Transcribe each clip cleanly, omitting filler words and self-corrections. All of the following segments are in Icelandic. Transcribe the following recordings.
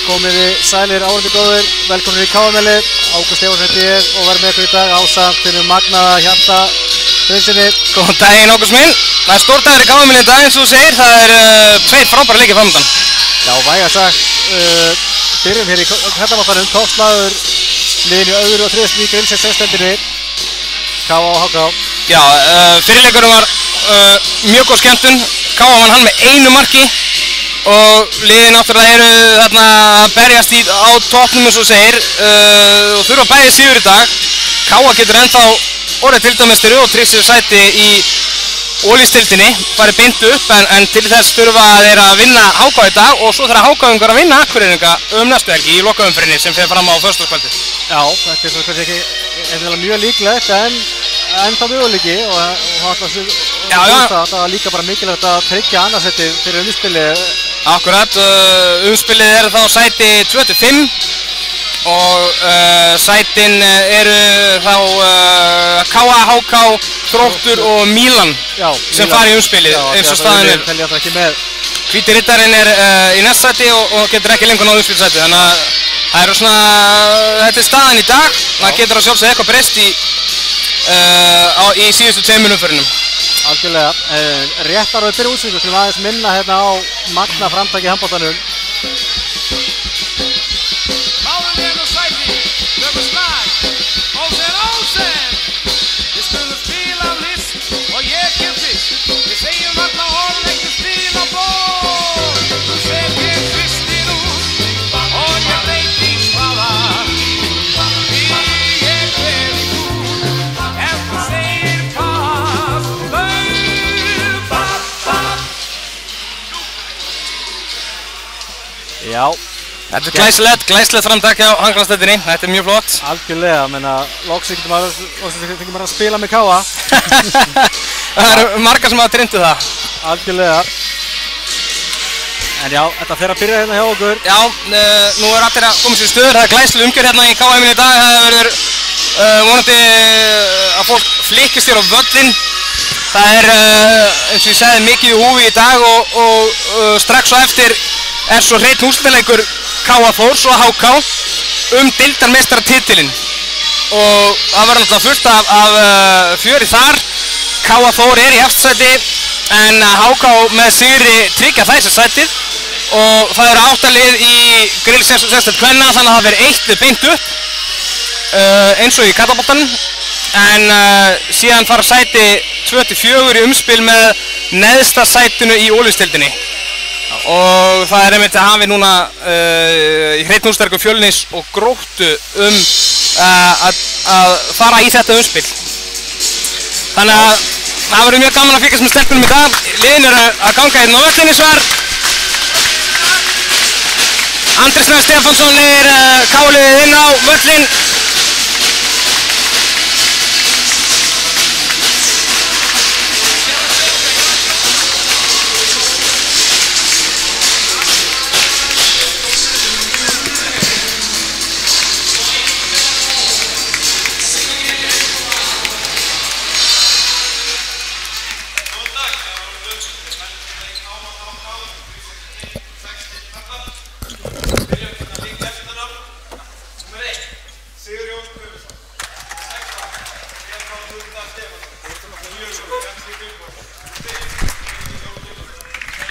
komiði sælir áhorfendur góðir, velkomin í KM-lið, Ágúst Stefánsson heiti ég og verð með ykkur í dag ásamt þínum magnaða Hjarta Friðsinni. Góðan daginn Ágúst minn, það stór dagur í KM-lið í dag eins og þú segir, það tveir frábæra leikir framöndan. Já, væga sagt, byrjum hér í Kjartamattanum, toppslagur liðinu öðru og þriðast í Grímsey 6-deildinni, K.A. og HK. Já, fyrirleikurinn var mjög góð skemmtun, K.A. vann hann með einu marki og liðið náttúrulega eru þarna að berjast á toppnum eins og segir og þurfa bæði sigur í dag. K.A. getur ennþá orðið tildameistari og tryggir sér sæti í Ólísdeildinni, farið beint upp en til þess þurfa þeir að vinna HK í dag og svo þarf HK-ingar að vinna Akureyringa næstu helgi í lokaumferðinni sem fer fram á föstudagskvöldið. Já, þetta er kannski ekki mjög líklegt en ennþá möguleiki og það var líka bara mikilvægt að tryggja annarsætið fyrir umspilið. Akkurat, umspilið er þá sæti 25 og sætin eru þá K.A., HK, Þróttur og Mílan sem fara í umspilið eins og staðan er. Hvíti riddarinn er í næstsæti og getur ekki lengur náð umspilsæti þannig að það eru svona, þetta er staðan í dag, það getur að sjálfsögðu eitthvað breyst í síðustu tveimur umferðinum. Algjörlega, réttar og fyrir útsvíku sem aðeins minna hérna á magna framtaki í handboltanum. Já. Þetta er glæsilegt framtak á Hanglandsdeildinni, þetta er mjög flott. Algjörlega, menna, loksins fengið maður að spila með K.A. Það eru margar sem hafa treyndið það. Algjörlega. En já, þetta fer að byrja hérna hjá okkur. Já, nú er allir að koma sér í stöður, það er glæsileg umgjörð hérna í KM-inu í dag. Það verður vonandi að fólk flikkist hér á völlinn. Það er, eins og ég sagði, mikið í húfi í dag og strax á eftir er svo hreinn úrslitaleikur K.A. Þórs og HK deildarmeistaratitilinn og það var náttúrulega fullt af fjöri þar. K.A. Þór er í efstsæti en HK með sigri tryggja þessi sætið og það eru 8 lið í grill 6. kvenna þannig að það verður 1 lið beint upp eins og í karlaboltanum en síðan fara sæti 2-4 í umspil með neðsta sætinu í Ólísdeildinni. Og það er einmitt að hafi núna í hreinn úrsterku Fjölnis og Gróttu að fara í þetta umspil. Þannig að það verður mjög gaman að fylgjast með stelpunum í dag. Liðin eru að ganga hérna á völlinni svar. Andri Snær Stefánsson er K.A.-liðið inn á völlin.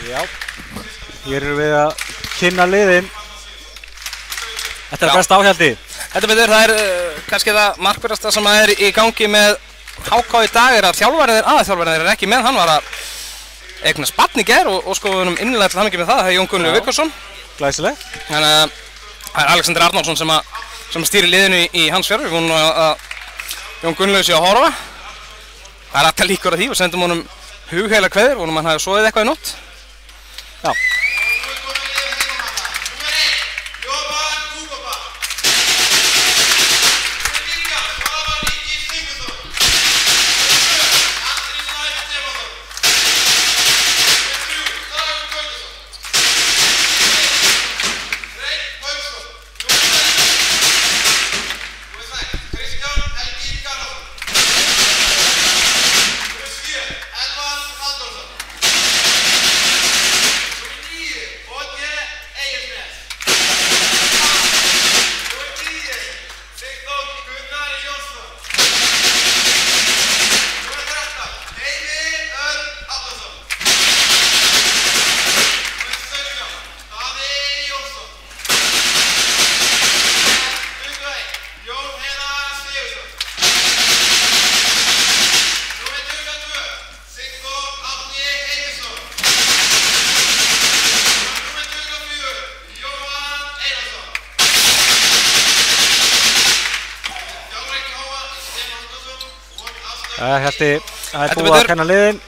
Já, hér erum við að kynna liðin. Þetta er besta áhjaldi. Þetta betur, það er kannski það markverðasta sem er í gangi með HK í dag er að aðalþjálfarinn er ekki með. Hann var að eignast barn í gær og skoðum innilega til hamingju með það. Það er Jón Gunnlaugur Vigfússon. Glæsileg. Þannig að það er Alexander Arnálfsson sem stýrir liðinu í hans fjörfi. Við vonum að Jón Gunnlaugur sé að horfa. Það er alltaf líkur á því og sendum honum hugheila kveður. Vonum að hann hafi sofið eitthvað í nótt. Já. Það búið að kenna liðin.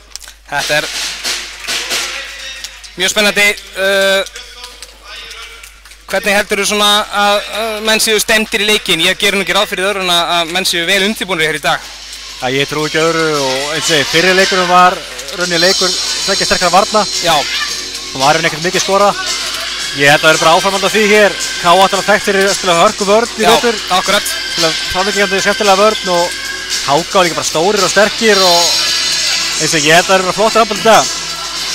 Þetta mjög spennandi. Hvernig heldur þú svona að menn séu stemdir í leikinn? Ég gerir nú ekki ráð fyrir öðru en að menn séu vel undirbúnir hér í dag. Ég trúi ekki öðru og eins og segi, fyrri leikurinn var rauninni leikur tveggja sterkara varna. Já. Það var ekkert mikið skora. Ég held að það er bara áframhald á því hér. K.A. þekkt fyrir að spila hörku vörn í vetur. Já, akkurat. Spila framvikingandi skemmtilega vörn og Háká líka bara stórir og sterkir og eins og ég held að það eru bara flottir afböld í dag.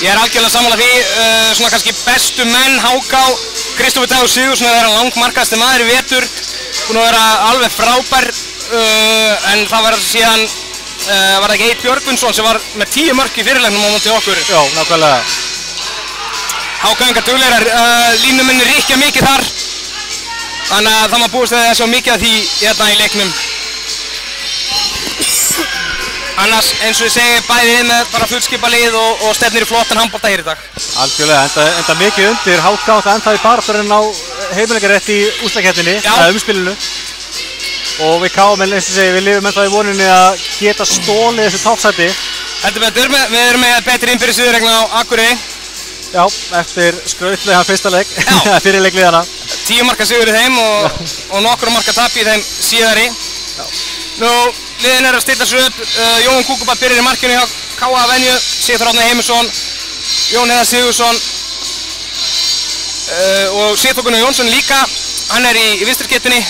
Ég algjörlega sammála því, svona kannski bestu menn Háká, Kristófer Dagur Sigurðsson er langmarkasti maður í vetur, búinn að vera alveg frábær, en það var síðan, var það ekki Egill Björgvinsson sem var með 10 mörk í fyrirleiknum á móti okkur. Já, nákvæmlega. Hákáingar duglegar, línumenni rykkja mikið þar, þannig að það má búist að það sé mikið af því hérna í leiknum. Annars, eins og ég segi, bæðið með bara fullskipalið og stefnir í flottan handbolta hér í dag. Algjörlega, enda mikið undir. Háká það enda í baráttunni á heimileikarétt í úrslitakeppninni, eða umspilinu. Og við K.A.menn, eins og segi, við lifum ennþá í voninni að geta stólið þessu toppsæti. Heldur betur, við erum með betri innbyrði sigurregna á Akureyri. Já, eftir skrautlegan fyrsta leik, fyrir leikliðana. 10 marka sigur í þeim og nokkru marka tap í þeim síðari. Nú, liðin að stilla sig upp, Jón Kúkubat byrjar í markinu hjá K.A. venju, Sigþór Árni Heimisson, Jón Heiðar Sigurðsson og Sigþór Gunnar Jónsson líka, hann er í vinstriskyttunni,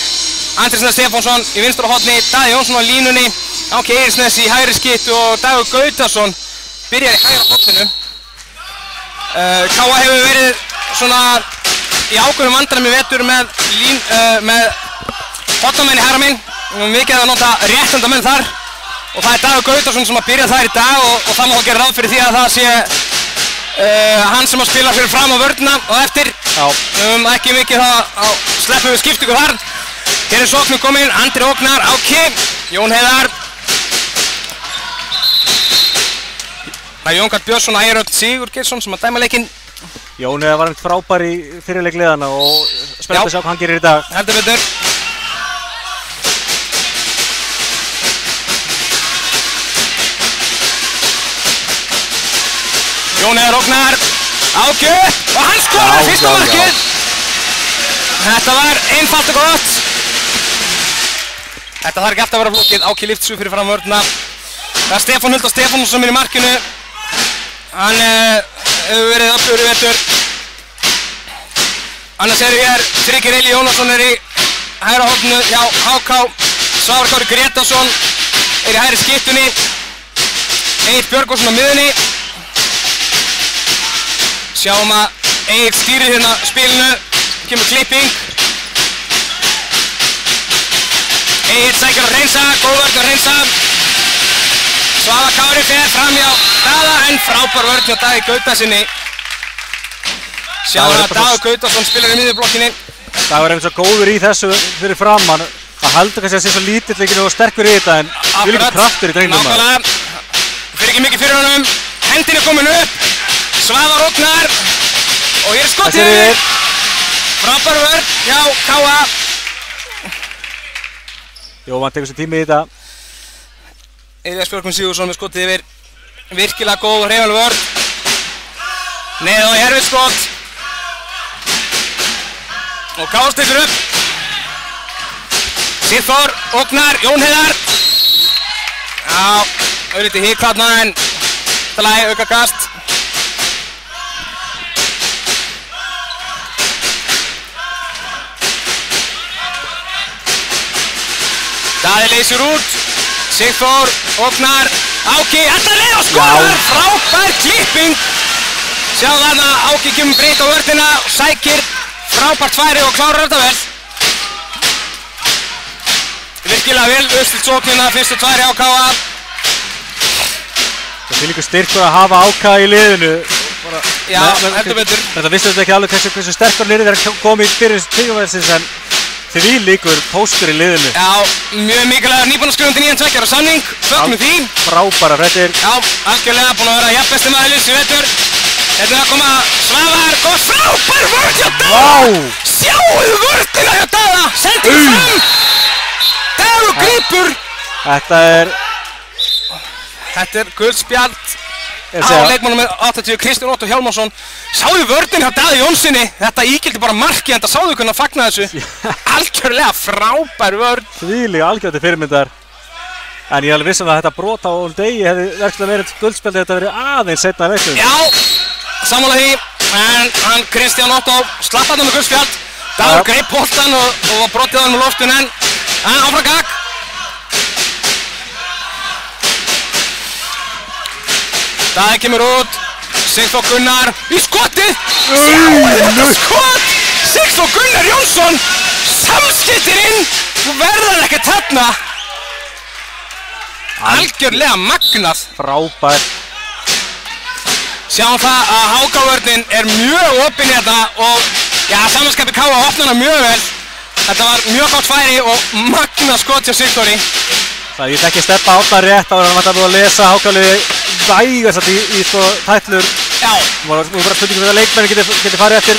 Andri Snær Stefánsson í vinstra horni, Daði Jónsson á línunni, Áki Eiríksnes í hægri skyttu og Dagur Gautason byrjar í hægra horninu. K.A. hefur verið svona í ákveðnum vandræðum í vetur með hornamenn í hægra megin. Við erum mikið að nota réttendamenn þar og það er Dagur Gautason sem að byrja þar í dag og það má gera ráð fyrir því að það sé hann sem að spila fyrir fram á vörnina og eftir. Ekki mikið að sleppum við skiptingu þar. Hér er sóknum kominn, Andri Ógnar, Áki, Jón Heiðar. Það er Jón Karl Björnsson og Ægir Örn Sigurgeirsson sem að dæma leikinn. Jón Heiðar var frábær í fyrirleik liðana og spennandi að sjá hvað hann gerir í dag. Heldur betur. Jón Heiðar Ógnar, Áki og hann skorar fyrsta markið. Þetta var einfalt og gott. Þetta þarf ekki alltaf að vera flókið. Áki lyfti svo fyrir fram vörnina. Það er Stefán Hulda Stefánsson sem er í markinu. Hann hefur verið öflugur í vetur. Annars erum við hér, Tryggir Eli Jónasson er í hægra horninu hjá Háká. Svavar Kári Gretarsson er í hægri skyttunni. Egill Björgvinsson á miðunni. Sjáum að Egill stýrir hérna spilinu, kemur klipping. Egill sækir að reynsa, góð vörn að reynsa. Svavar Kári fer fram hjá Daða en frábær vörn hjá Daði Gautasinni. Sjáum að Dagur Gautason spilar í miðjublokkinni. Dagur er eins og góður í þessu fyrir framann. Það heldur kannski að sé svo lítill ekki og sterkur í þetta en við líka kraftur í drengnum. Nákvæmlega, fyrir ekki mikið fyrir honum. Hendin er komin upp. Svavar Ógnar og hér er skottið yfir. Frábær vörn hjá K.A. Jóhann tekur sér tími í þetta. Elías Björgvin Sigurðsson með skottið yfir. Virkilega góð og hreyfanleg vörn. Neð og herfið skott. Og K.A. tekur upp. Sigþór Ógnar, Jón Heiðar. Já, auðvitað hík þarna en þetta lagi auka kast. Daði leysir út, Sigþór, Ógnar, Áki, þetta leið og skorar, frábær klipping. Sjáðu þarna, Áki kemur breytt á vörnina og sækir frábært færi og klárar þetta vel. Virkilega vel uppstilt sóknina, fyrstu tværi á K.A. Það er líka styrkur að hafa Áka í liðinu. Já, heldur betur. Þetta vissu þetta ekki alveg hversu sterkur hann er þegar hann kom í byrjun tímaverðsins en því líkur póstur í liðinu. Já, mjög mikilvægur nýbúinn að skrifa undir nýjan 2 ára samning, fögnum því. Frábæra fréttir. Já, algjörlega búinn að vera jafnbesti maður liðs í vetur. Þetta er að koma Svavar og frábær vörn hjá Daða. Sjáuðu vörnina hjá Daða, sendir fram. Dagur grípur. Þetta er Þetta guldspjald á leikmannum með 80, Kristján Otto Hjálmarsson. Sáðu vörnin hjá Daði Jónssoni, þetta ígildi bara markið, en það sáðu hvernig að fagna þessu. Algjörlega frábær vörn. Þvílík algjörði fyrirmyndar. En ég er alveg viss að þetta brot á Degi hefði verkefnilega verið guldspjaldi, þetta verið aðeins seinna í leiknum. Já, sammála því, en hann Kristján Otto slapp þarna með guldspjald. Dagur greip boltann og var brotið á hann með loftun, en áfram gagn. Daði kemur út, Sigþór Gunnar í skotið! Sjáu þetta skot! Sigþór Gunnar Jónsson samskiptir inn og verður ekkert þarna. Algjörlega magnað. Frábær. Sjáum það að HK-vörnin er mjög opinn hérna og samanskapi K.A. opna hana mjög vel. Þetta var mjög gott færi og magnað skot hjá Sigþóri. Það ég ekki steppa átna rétt áður en hann var að lesa HK-liði vægast í sko tætlur. Já. Nú bara spurningum við að leikmenni geti farið eftir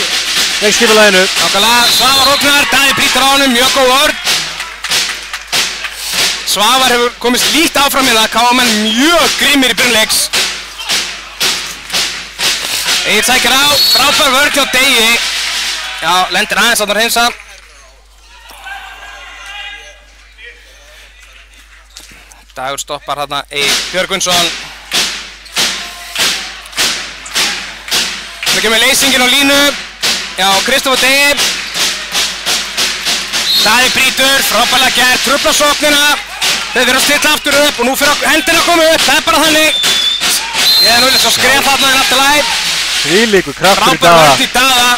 leikskipulaginu. Nákvæmlega, Svavar ógnar, Daði brýtur á honum, mjög góð vörn. Svavar hefur komist líkt áfram í það, K.A.-menn mjög grimmir í byrjunleiks. Egill sækir á, frábær vörn hjá Degi. Já, lendir aðeins á þarna hreinsa. Dagur stoppar þarna Egill Björgvinsson. Það kemur leysingin á línu. Já, Kristófer Degi. Daði brýtur, frábærlega gert, truflar sóknina. Þeir verða að stilla aftur upp og nú fyrir hendina að koma upp. Það er bara þannig. Ég er nú svo skref þarna en aftur læg. Þvílíkur kraftur í Daða. Frábær vörn í Daða.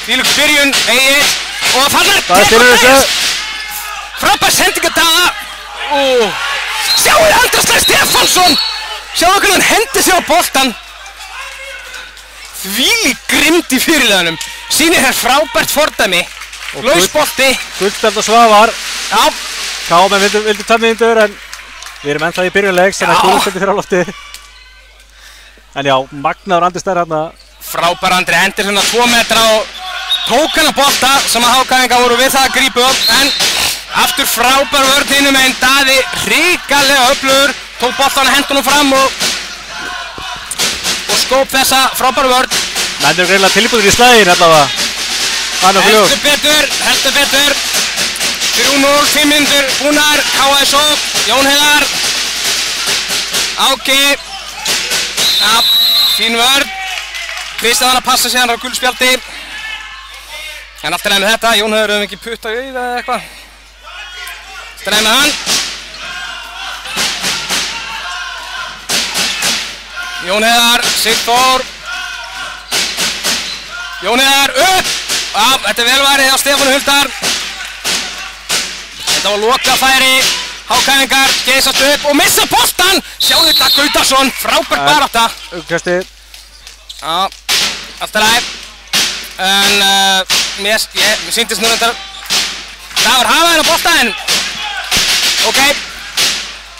Þvílíkur byrjun, Egill. Og þarna tekur þess. Frábær sendinga Daða. Sjáu þið Andrásleif Stefánsson! Sjáu hvernig hann hendi sig á boltan. Þvílík grimmd í fyrirliðanum. Sýnir hér frábært fordæmi. Lausbolti. Guldspjald og Svavar. Já. K.A.-menn vildu tæmniðindur en við erum ennþá í byrjunleiks þannig að guldspjaldi fyrir á lofti. En já, magnaður Andri Stær hérna. Frábær Andri hendir svona 2 metra og tók hann að bolta sem að HK-ingar voru við það að grípa upp en aftur frábær vörn hinum en Daði hrikalega öflugur, tók boltan að hendunum fram og skóp þessa frábæru vörn. Menn eru greinilega tilbúinir í slaginn allavega. Heldur betur. 3-0, 5 mínútur búnar, K.A. sók, Jón Heiðar. Áki. Ja, fín vörn. Kristján að passa sig hann á guldspjaldi. En allt er með þetta, Jón Heiðar hefur ekki puttað í eða eitthvað. Streið með hann. Jón Heiðar, Sigþór. Jón Heiðar upp. Þetta er velvarið á Stefáni Huldar. Þetta var lokafæri. HK-ingar geysast upp og missa boltan. Sjáðu þetta Gautarsson, frábært barátta. Uppkasti. Já, allt er læg. En mér sýndist nú þetta. Dagur hafa hennar bolta en ok,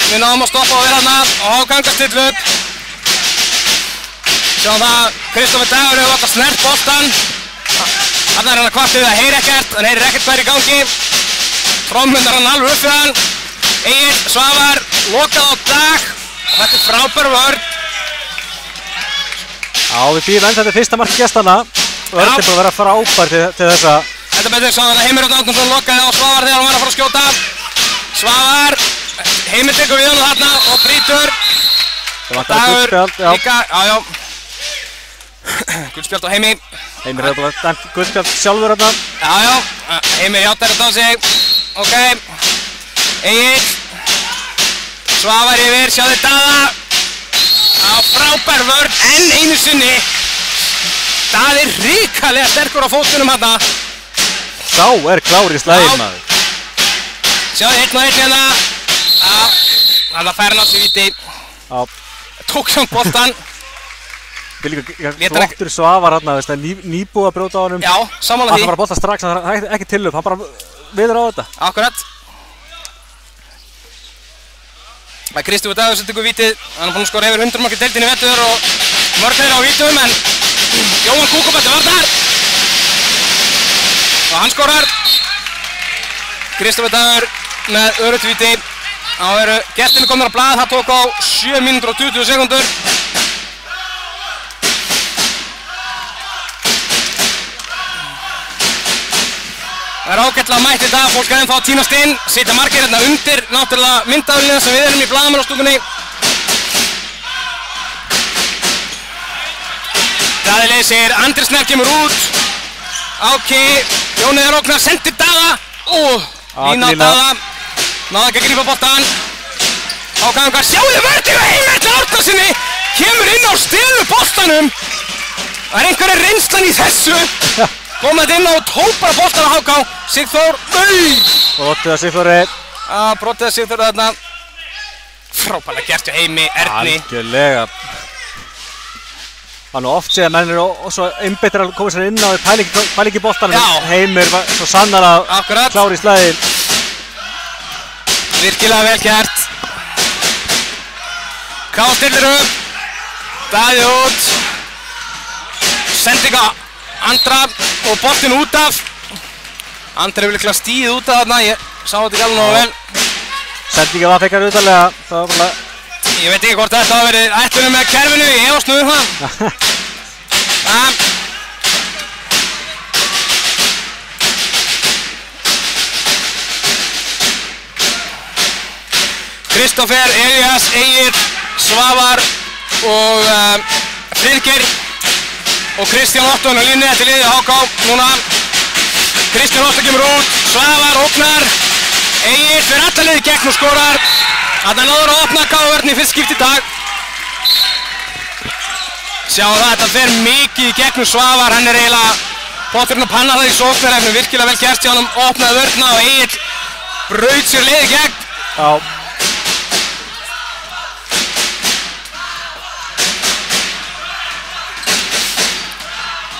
við náðum að stoppa og vera þarna og HK-ingar stilla upp. Sjáum það, Kristófer Dagur hefur alltaf snert boltan. Þarna er hann að kvarta við að heyri ekkert, hann heyrir ekkert hvað er í gangi. Trommundar hann alveg upp við hann. Egill, Svavar, lokað á Dag. Þetta er frábær vörn. Já, við býðum enn þetta fyrsta mark gestanna. Vörn er búin að vera frábær til þessa. Þetta betur svo að Heimir Örn Árnason lokaði á Svavar þegar hann var að fara að skjóta. Svavar, Heimir tekur við hann þarna og brýtur. Dagur, líka, já. Guldspjald á Heimi. Heimir hefur bara dæmt guldspjald sjálfur hérna. Já, Heimir játtar þetta á sig. Ok, Egill. Svavar yfir, sjáðu Daða. Á frábær vörn, enn einu sinni. Daði er hrikalega sterkur á fótunum hérna. Sá er klár í slaginn maður. Sjáðu 1-1 hérna. Þannig að færa hann á sig víti. Tók samt boltan. Við líka flottur Svavar hérna, það er nýbúið að brjóta á honum. Já, sammála því. Hann bara bolta strax, hann er ekki til upp, hann bara viður á þetta. Akkurat. Það er Kristófer Dagur sem tekur vítið. Hann er búinn að skora yfir 100 mark í deildinni í vetur og mörg þeirra á vítum en Jóhann Kúkubætti var þar. Og hann skorar. Kristófer Dagur með öruggt víti. Þá eru gestinni komnir á blað, það tók á 7 mínútur og 20 sekúndur. Það er ágætlega mætt í dag, fólk er ennþá að tínast inn, sitja margir hérna undir, náttúrulega myndaðurinn sem við erum í blaðamannastúkunni. Daði leysir, Andri Snær kemur út. Áki, Jón Heiðar Ógnar sendir Daða. Lína á Daða. Náði ekki að grípa boltan. Hákangar, sjáðu verðið og Heimir Árnasyni kemur inn á stöðu boltanum. Það er einhverja reynslan í þessu. Komað inn á og tópar boltan á Háká. Sigþór, Brotið að Sigþóri. Brotið að Sigþóri þarna. Frábærlega gert hjá Heimi, Erni. Algjörlega. Það er nú oft séð að menn eru svo einbeittir að koma sér inn á pæli ekki boltanum. Heimir var svo sannar að klára í slæðin. Virkilega vel gert. Ká stillir upp. Daði út. Sendinga Andra og boltinn út af. Andri hefur líklega stíðið út af þarna. Ég sá þetta ekki alveg nógu vel. Sendinga var fekkar utalega. Ég veit ekki hvort þetta hafa verið ætlunum með kerfinu. Ég efast nú það. Kristófer, Elías, Egill, Svavar og Friðgeir og Kristján Otto á línni. Þetta er liðið Háká núna. Kristján Otto kemur út, Svavar, Ógnar, Egill fyrir alla liðið gegn og skorar. Þarna náður að opna Káavörn í fyrst skipti í dag. Sjáum það, þetta fer mikið í gegnum Svavar. Hann er eiginlega potturinn að panna það í sóknarefnum. Virkilega vel gert hjá honum, opnaði vörna og Egill braut sér liðið gegn. Já.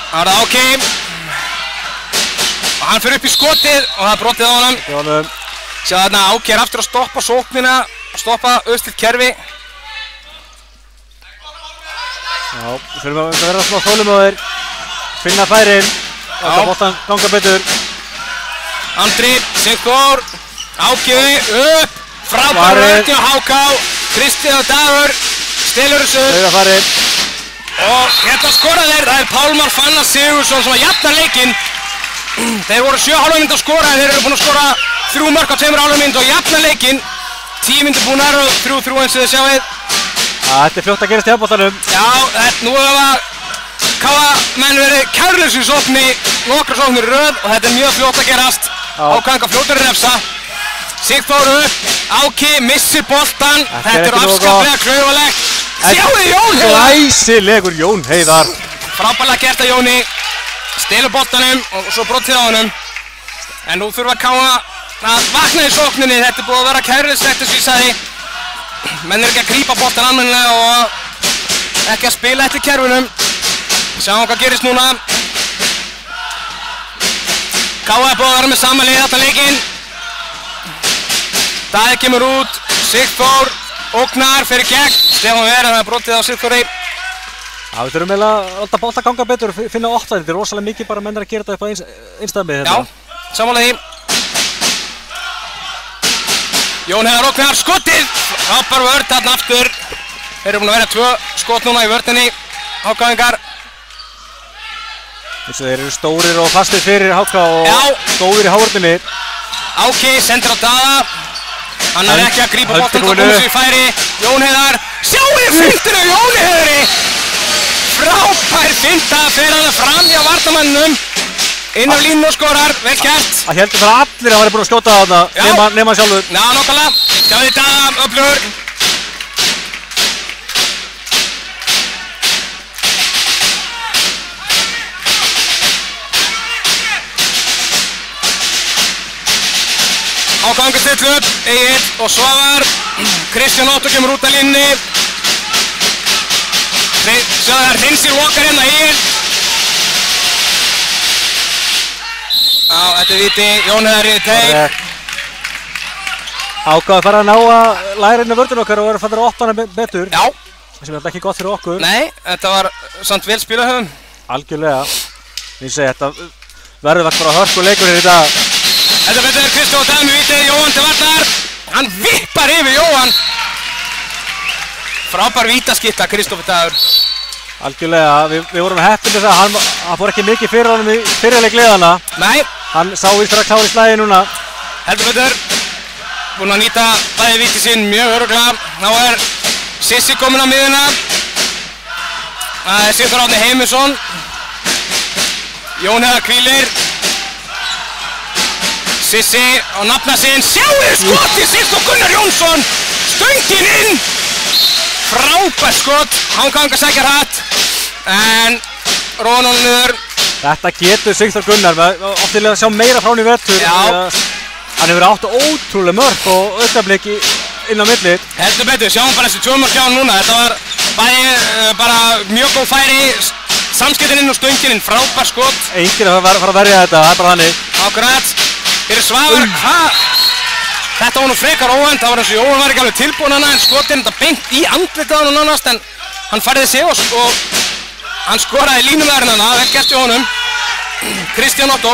Það er Áki. Og hann fer upp í skotið og það er brotið á honum. Sjá þarna, Áki er aftur að stoppa sóknina, stoppa auðstilt kerfi. Já, við þurfum að vera smá þolinmóðir, finna færin, láta boltan ganga betur. Andri, Sigþór, Áki upp, frábær vörn hjá Háká, Kristján Dagur, stelur þessu. Auðvitað færin. Og hérna skora þeir, það er Pálmar Fannar Sigurðsson sem að jafna leikinn. Þeir voru 7,5 mínútur að skora en þeir eru búin að skora 3 mörk á 2,5 mínútur og jafna leikinn. 10 mínútur búnar og 3-3 eins og þið sjáið. Þetta er fljótt að gerast í handboltanum. Já, nú hafa Káamenn verið kærlausir í sókni, nokkrar sóknir í röð og þetta er mjög fljótt að gerast. Ákvæðingar fljótur refsa. Sigþór upp, Áki missir boltan. Þetta er afskaplega klaufalegt. Sjáðu Jón Heiðar! Glæsilegur Jón Heiðar. Frábærlega gert að Jóni. Stelur boltanum og svo brotið á honum. En nú þurfa Káa að vakna í sókninni. Þetta er búið að vera kærleislegt eins og ég sagði. Menn er ekki að grípa boltan almennilega og ekki að spila eftir kerfunum. Sjáum hvað gerist núna. Káa er búið að vera með sama lið alltaf leikinn. Daði kemur út. Sigþór. Ógnar fyrir gegn, Stefán Verið, það er brotið á Sigþóri. Já, við þurfum eiginlega að láta bolta ganga betur og finna opnað. Þetta er rosalega mikið bara menn að gera þetta upp á einstæðmið þetta. Já, sammála því. Jón Heiðar Ógnar, skotið! Frábær vörn þarna aftur. Þeir eru búin að vera 2 skot núna í vörninni, Hákáingar. Þeir eru stórir og fastir fyrir Háká og góðir í hávörninni. Áki sendir á Daða. Hann er ekki að grípa boltan og koma sér í færi. Jón Heiðar, sjáu þið fintinu á Jóni Heiðari! Frábær finta, fer hann fram hjá varnarmannum. Inn á línu og skorar, vel gert. Það heldur bara allir að vera búin að skjóta þarna, nema sjálfur. Já, nokkulega. Sjáu þið Daða, öflugur. Hákangur stillu upp, Egill og Svavar. Kristján Otto kemur út af línni. Sjáðu það hreinsir lokar hérna Egill. Já, þetta er viti, Jón Heiðar í teik. Háká fara að ná að læra inn á vörðun okkar og vera fannir að opna hana betur. Já. Sem er alltaf ekki gott fyrir okkur. Nei, þetta var samt vel spilað höfum. Algjörlega. Ég segi þetta verður vart bara hörku leikur hér í dag. Þetta betur Kristján Dagur með viti, Jóhann til varnar. Hann vippar yfir Jóhann. Frábær vítaskipta, Kristófer Dagur. Algjörlega, við vorum heppin með það, hann fór ekki mikið fyrir honum í fyrirleik liðana. Nei. Hann sá í strax klára í slagi núna. Heldur betur, búinn að nýta bæði víti sín mjög örugglega. Þá Sissi komin á miðuna. Það Sigþór Árni Heimisson. Jón Heiðar hvílir. Sissi á nafna sinn. Sjáu skot í Sigþór Gunnar Jónsson. Stöngin inn. Frábært skot, Hanganga sækjar hatt, en róðan honum niður. Þetta getur Sigþór Gunnar, oftilega að sjá meira frá hann í vettur. Já. Hann hefur átt ótrúlega mörk og augnablik inn á milli. Heldur betur, sjáum bara þessi 2 mörk hjá hann núna. Þetta var bara mjög góð færi, samskiptin inn og stöngin inn, frábært skot. Enginn að fara að verja þetta, það bara þannig. Akkurat, hér Svavar, Þetta var nú frekar óvænt, það var eins og Jóhann var ekki alveg tilbúinn hana en skotin þetta beint í andlitið á hann nánast en hann færði sig og hann skoraði línuverðin hana, vel gert hjá honum. Kristján Otto.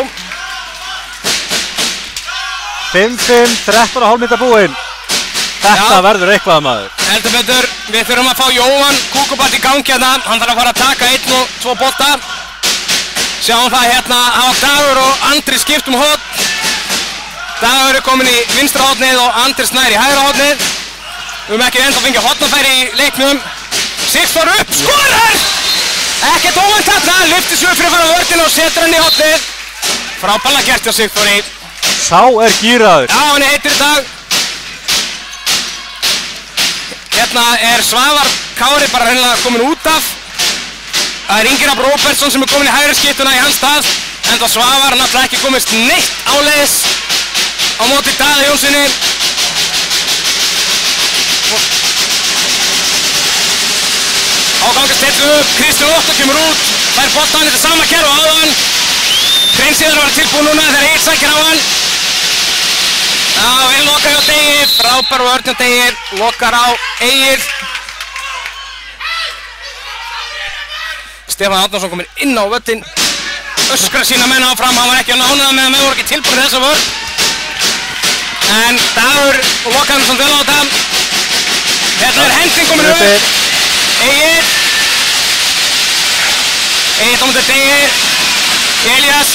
5-5, 13,5 mínúta búinn. Þetta verður eitthvað maður. Heldur betur, við þurfum að fá Jóhann Kúkubart í gangi hérna, hann þarf að fara að taka 1 og 2 bolta. Sjáum það hérna, hafa Dagur og Andri skipt horn. Dagur komin í vinstra hornið og Andri Snær í hægra hornið. Við höfum ekki ennþá fengið hornafæri í leiknum. Sigþór upp, skorar! Ekkert óvænt þarna, lyftir sig upp fyrir vörðina og setur hann í hornið. Frábærlega gert hjá Sigþóri. Sá gíraður. Já, hann heitir í dag. Hérna Svavar Kári bara hreinlega komin út af. Það Ingi Rafn Róbertsson sem komin í hægri skyttuna í hans stað. Enda Svavar náttúrulega ekki komist neitt áleiðis á móti Daða Jónssoni. Áganga stelur upp, Kristján Otto kemur út, fær boltan þetta sama kerfi á áðan. Hreinsíðar var tilbúinn núna þegar Egill sækir á hann. Já, vel lokar hjá Degi, frábær vörn hjá Degi, lokar á Egill. Stefán Árnason kominn inn á völlinn, öskrar sína menn áfram, hann var ekki að nána það meðan menn voru ekki tilbúin þessa vörn. En Dagur og lokaði hann vel á þetta. Hérna hending komin upp. Egill. Egill á móti Degi. Elías.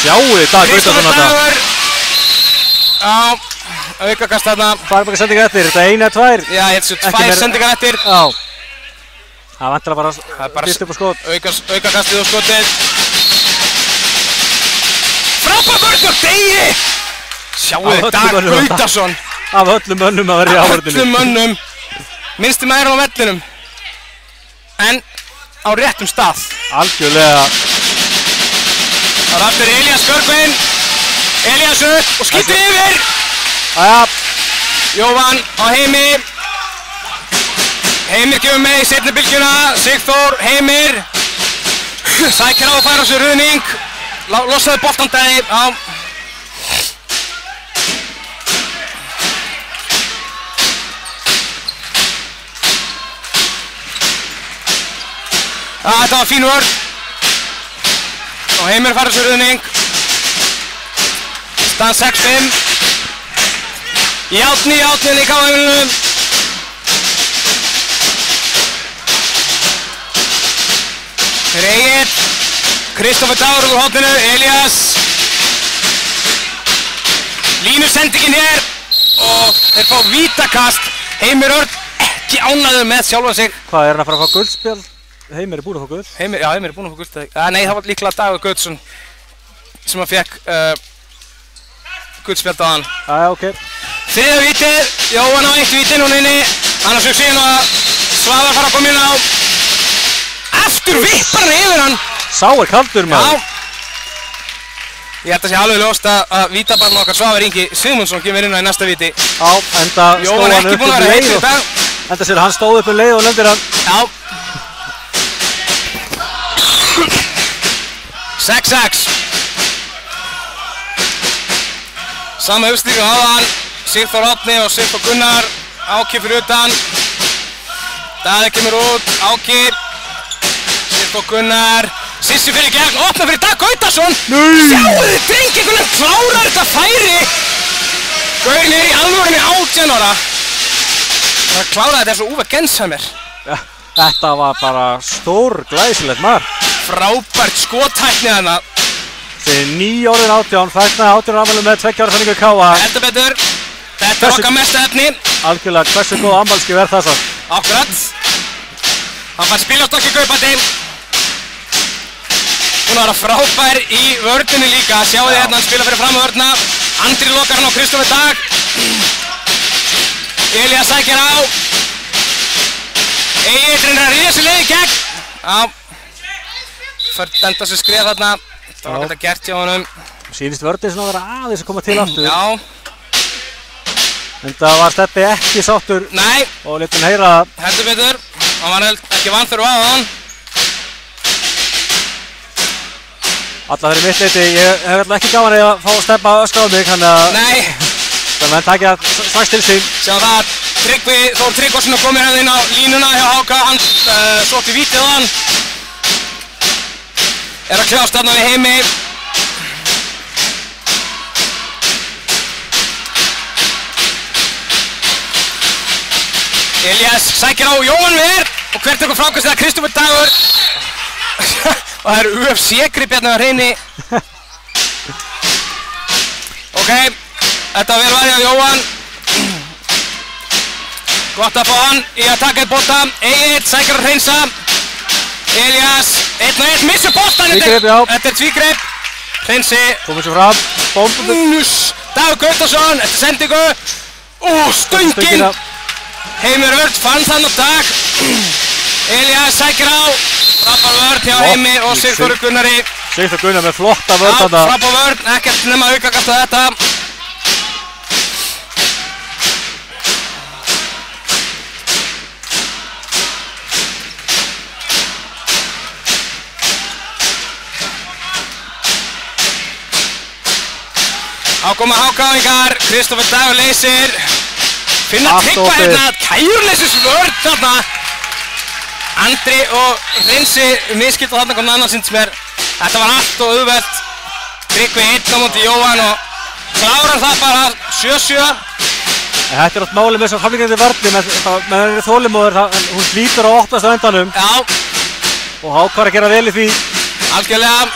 Sjáu Dagur Gautason þarna. Dagur. Já, aukakast þarna. Hvað ekki sendingar eftir? Þetta 1 eða 2? Já, ég held 2 sendingar eftir. Já. Það vantar bara fyrst upp á skot. Aukakastið og skotið. Frábær vörn hjá Degi. Sjáu Dagur Gautason. Af öllum mönnum að vera í áhörðinu. Af öllum mönnum. Minnsti maður á vellinum. En á réttum stað. Algjörlega. Það er aftur Elías Björgvin. Elías upp og skýtur yfir. Jæja. Jóhann á Heimi. Heimir gefur með í seinni bylgjuna. Sigþór, Heimir. Sækir á að færa sér ruðning. Losaði boltan Degi. Þetta var fín vörn. Og Heimir færa sér ruðning. Staðan 6-5. Játni í KM-inu. Þeir Egill. Kristófer Dagur úr horninu. Elías. Línusendingin hér. Og þeir fá vítakast. Heimir Örn ekki ánægður með sjálfa sig. Hvað hann að fara að fá guldspjald? Heimir búinn að fá guld? Já, Heimir búinn að fá guld. Nei, það var líklega Dagur Gautsson sem að fekk guldspjald á hann. Jæja, ok. Þriðja vítið, Jóhann á 1 víti núna inni. Annars hugsa ég nú að Svavar fara að koma inn á. Aftur vippar hann yfir hann. Sá kaldur maður. Já. Ég held að sé alveg ljóst að vítabarn okkar Svavar Ingi Sigmundsson kemur inn á í næsta víti. Já, enda Jóhann ekki búinn að vera heitur í dag. Enda sér hann stóð upp leið og lendir hann. Já. 6-6. Sama uppstík á hann. Sigþór Árni og Sigþór Gunnar. Áki fyrir utan. Daði kemur út. Áki. Sigþór Gunnar. Sissi fyrir gegn. Opna fyrir Dag Gautason. Sjáu þið drenginguna klárar þetta færi. Gaurin í alvörunni 18 ára. Það kláraði þetta svo Uwe Gensheimer. Ja, þetta var bara stór glæsilegt mark. Frábært skottækni þarna. Þessi 9 orðin 18, fagnaði 18 afmæli með 2 ára samningu Káa. Heldur betur. Þetta er okkar mesta efni. Algjörlega, hversu góð afmælisgjöf er það samt? Akkurat. Hann fær spilastokki kaupandi. Hún var frábær í vörninni líka. Sjáu þið hérna, hann spila fyrir fram vörna. Andri lokar hann á Kristoffer Dag. Elías sækir á. Egill reynir að ríða sig leið í gegn. Já. Fört enda sér skrið þarna. Það var þetta gert hjá honum. Sýnist vörnin svona að vera aðeins að koma til aftur. Já. En það var Steppi ekki sáttur. Nei. Og létt hann heyra það. Heldur betur. Hann var ekki vanþörf á hann. Alla fyrir mitt leyti, ég hef alltaf ekki gaman að fá að Steppa öskra á mig, þannig að... Nei. Þannig að hann takja strax til sín. Sjá það, Tryggvi Þór Tryggvason komið hérna inn á línuna hjá HK, hann sótti vítið á hann. Er að kljást þarna við Heimi. Elías sækir á Jóhann Ver og hvert ykkur frákast eða Kristoffer Dagur. Og það eru UFC-grip hérna á hreini. Ok, þetta vel var hjá Jóhann. Gott að fá hann í að taka eitt bolta. Egill sækir að hreinsa. Elías, 1-1, missur boltan. Þetta er tvígreip. Hreinsi. Komið sér fram. Bómbundur. Dagur Gautason, eftir sendingu. Stöngin. Heimir Örd fann þann á Dag. Elías sækir á. Frábær vörn hjá Heimi og Sigþór Gunnari. Sigþór Gunnar með flotta vörn þarna. Já, frábær vörn, ekkert nema aukakast á þetta. Ákoma HK-ingar, Kristoffer Dagur leysir. Finna Tryggva hérna, kæruleysis vörn þarna. Andri og Hreinsi miskilt á þarna konar annan sinns mér. Þetta var allt og auðvelt. Tryggvi 1 á móti Jóhann og klárar það bara 7-7. Þetta er átt máli með þessar framlíkjandi vörni með henni þolinmóður, hún hlýtur að opnast á endanum. Já. Og HK að gera vel í því. Algjörlega.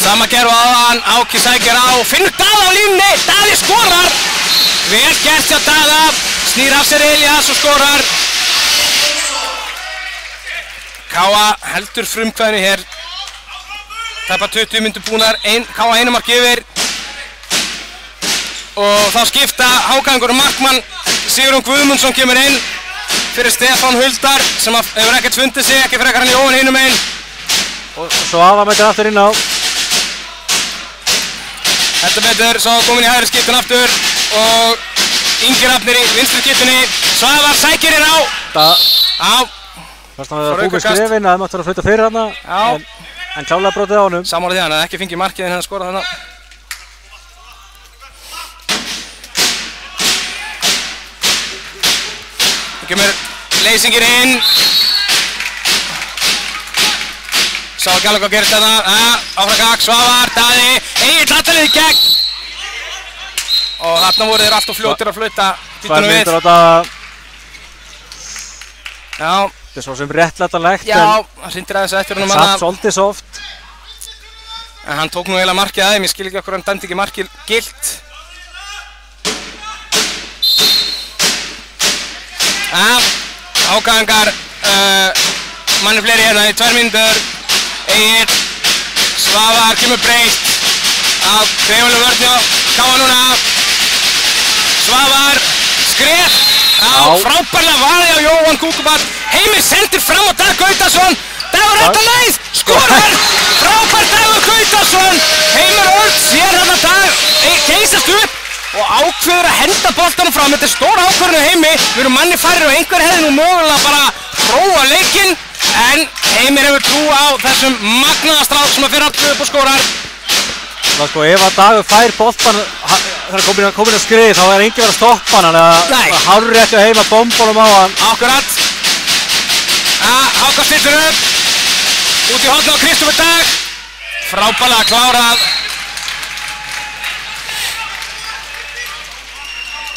Sama gerðu áðan, Áki sækir á, finnur Daða á línunni, Daði skorar. Vel gert hjá Daða, snýr af sér Elías og skorar. Káa heldur frumkvæðinu hér. Tæpa 20 myndir búnar, Káa einu mark yfir. Og þá skipta HK-ingur og markmann Sigurjón Guðmundsson kemur inn fyrir Stefán Huldar sem hefur ekkert fundið sig, ekki frekar hann Jóhann hinum einn. Og svo Afa mætir aftur inn á. Þetta betur, svo komin í hægri skiptun aftur og Ingi Rafnir í vinstri skiptunni. Svavar sækir hér á. Já. Fyrst hann hefði fúið skrefinn að það mátti vera að flytta fyrir hana. Já. En klálega brotið á honum. Sammála því hann hefði ekki fengið markið en hann skorað þarna. Það kemur leysingir inn. Sá ekki alveg hvað gerist þarna. Áfram gakk, Svavar, Daði, Egill allalið í gegn. Og þarna voru þeir alltaf fljótir að flauta býtunum við. 2 mínútur á Daða. Já. Þetta er svo sem réttlætanlegt. Já, hann hrindir aðeins eftir honum hana. Samt svolítið soft. En hann tók nú eiginlega markið að þeim, ég skil ekki okkur hann dæmdi ekki markið gilt. HK-ingar, manni fleiri hérna í 2 mínútur. Egill, Svavar kemur breytt. Greifanleg vörn hjá Káa núna. Svavar, skref. Frábærlega varði á Jóhann Kúkuball. Heimir sendir fram á Dag Gautason. Dagur rétta leið, skorar. Frábær Dagur Gautason. Heimir Örd sér þarna Dag geysast upp og ákveður að henda boltanum fram. Þetta er stór ákvörðun á Heimi. Við erum manni færri og einhver hefði nú mögulega bara prófa leikinn. En Heimir hefur trú á þessum magnaða strák sem að fyrir allt upp og skorar. Það sko, ef að Dagur fær boltan þegar hann komin að skriði þá er enginn verið að stoppa hann. Þannig að hárrétt hjá Heimi að bombanum á hann. Akkurat. HK stillir upp. Út í hornið á Kristoffer Dag. Frábærlega klárað.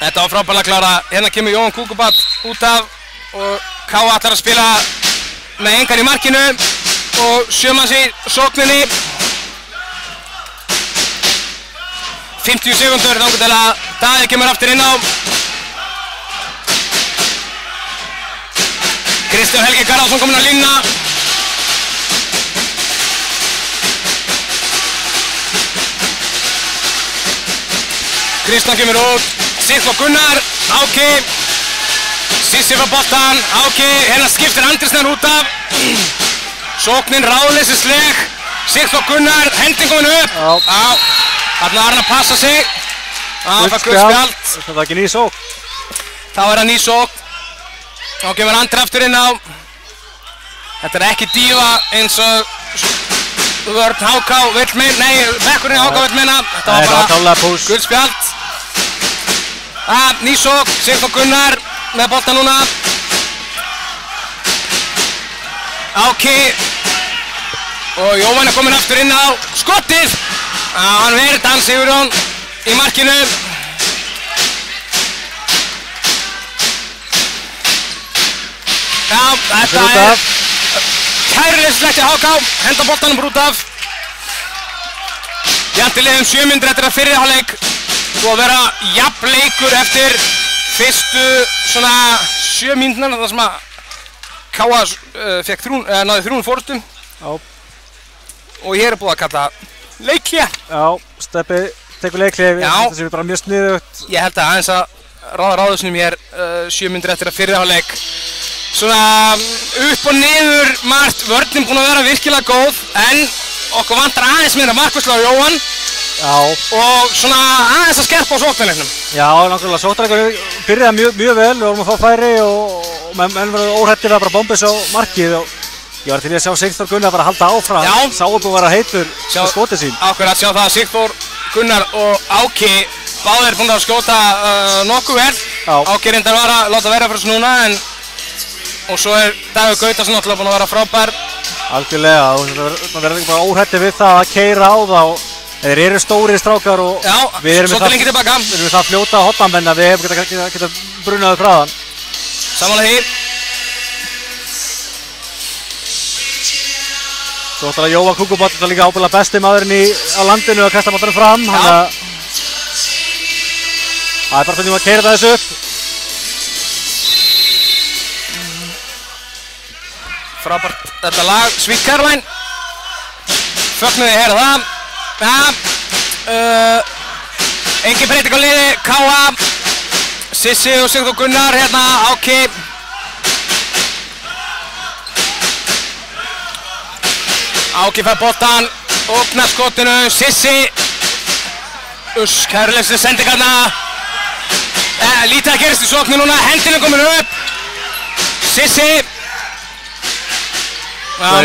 Þetta var frábærlega klára. Hérna kemur Jóhann Kukubat út af og K.A. ætlar að spila með engan í markinu og sjömanns í sókninni. 50 sekundur þangað til að Daði kemur aftur inn á. Kristján Helgi Garðarsson kominn að línuna. Kristján kemur út. Sigþór Gunnar, Áki, Sissi frá boltan, Áki, hérna skiptir Andrisnær út af. Sóknin ráðleysisleg, Sigþór Gunnar, hending komin upp. Þarna var hann að passa sig. Það var guldspjald. Það var ekki ný sókn. Þá er það ný sókn. Þá kemur Andri aftur inn á. Þetta er ekki dífa eins og vörn HK vill meina, nei, bekkurinn HK vill meina. Þetta var bara guldspjald. Ný sókn, Sigþór Gunnar með bolta núna. Áki og Jóhann er komin aftur inn á skottið. Hann verður Dan Sigurjón í markinu. Já, þetta er kæruleysislegt hjá HK. Henda boltanum út af. Jafnvel liðum 7 mínútur eftir að fyrri hálfleik. Búið að vera jafn leikur eftir fyrstu svona 7 mínúturnar þar sem að K.A. náði 3 fórustum. Og ég er búið að kalla leikhlé. Já, Steppi tekur leikhlé. Þetta sé bara mjög sniðugt. Ég held að aðeins að ráða sinum hér 7 mínútur eftir að fyrri hálfleik. Svona upp og niður margt. Vörnin búin að vera virkilega góð en okkur vantar aðeins meira markvarslu á Jóhann. Já. Og svona aðeins að skerpa á sóknarleiknum. Já, náttúrulega sóknarleikur byrjaði mjög vel, við vorum að fá færi og menn verður óhrættir að bara bomba þessu á markið og ég var til að sjá Sigþór Gunnar bara halda áfram. Já. Sá er búið að vera heitur með skotið sín. Akkurat, sjá það að Sigþór Gunnar og Áki báðir búin að skjóta nokkuð vel. Já. Áki reyndar var að láta vera fyrir þessu núna og svo er Davíð Gautason náttúrulega búin að vera frábær. Algjörlega, það verður ekki bara óhrættir við það að keyra á það. Þeir eru stóri strákar og við erum við það fljóta hotnamenn að við hefum getað brunaði frá þann. Samanlega því. Svo ætlaði Jóhann Kukubat líka ábyggilega besti maðurinn á landinu að kasta boltanum fram. Það er bara fyrir að keyra þessu upp. Frábært þetta lag, Sweet Caroline. Fögnuði heyra það. Engin breyting á liði, K.A. Sissi og Sigþór Gunnar hérna, Áki. Áki fær boltan, opnar skotinu, Sissi. Kæruleysi sendingarna. Lítið að gerast í sóknu núna, hendinu komin upp. Sissi.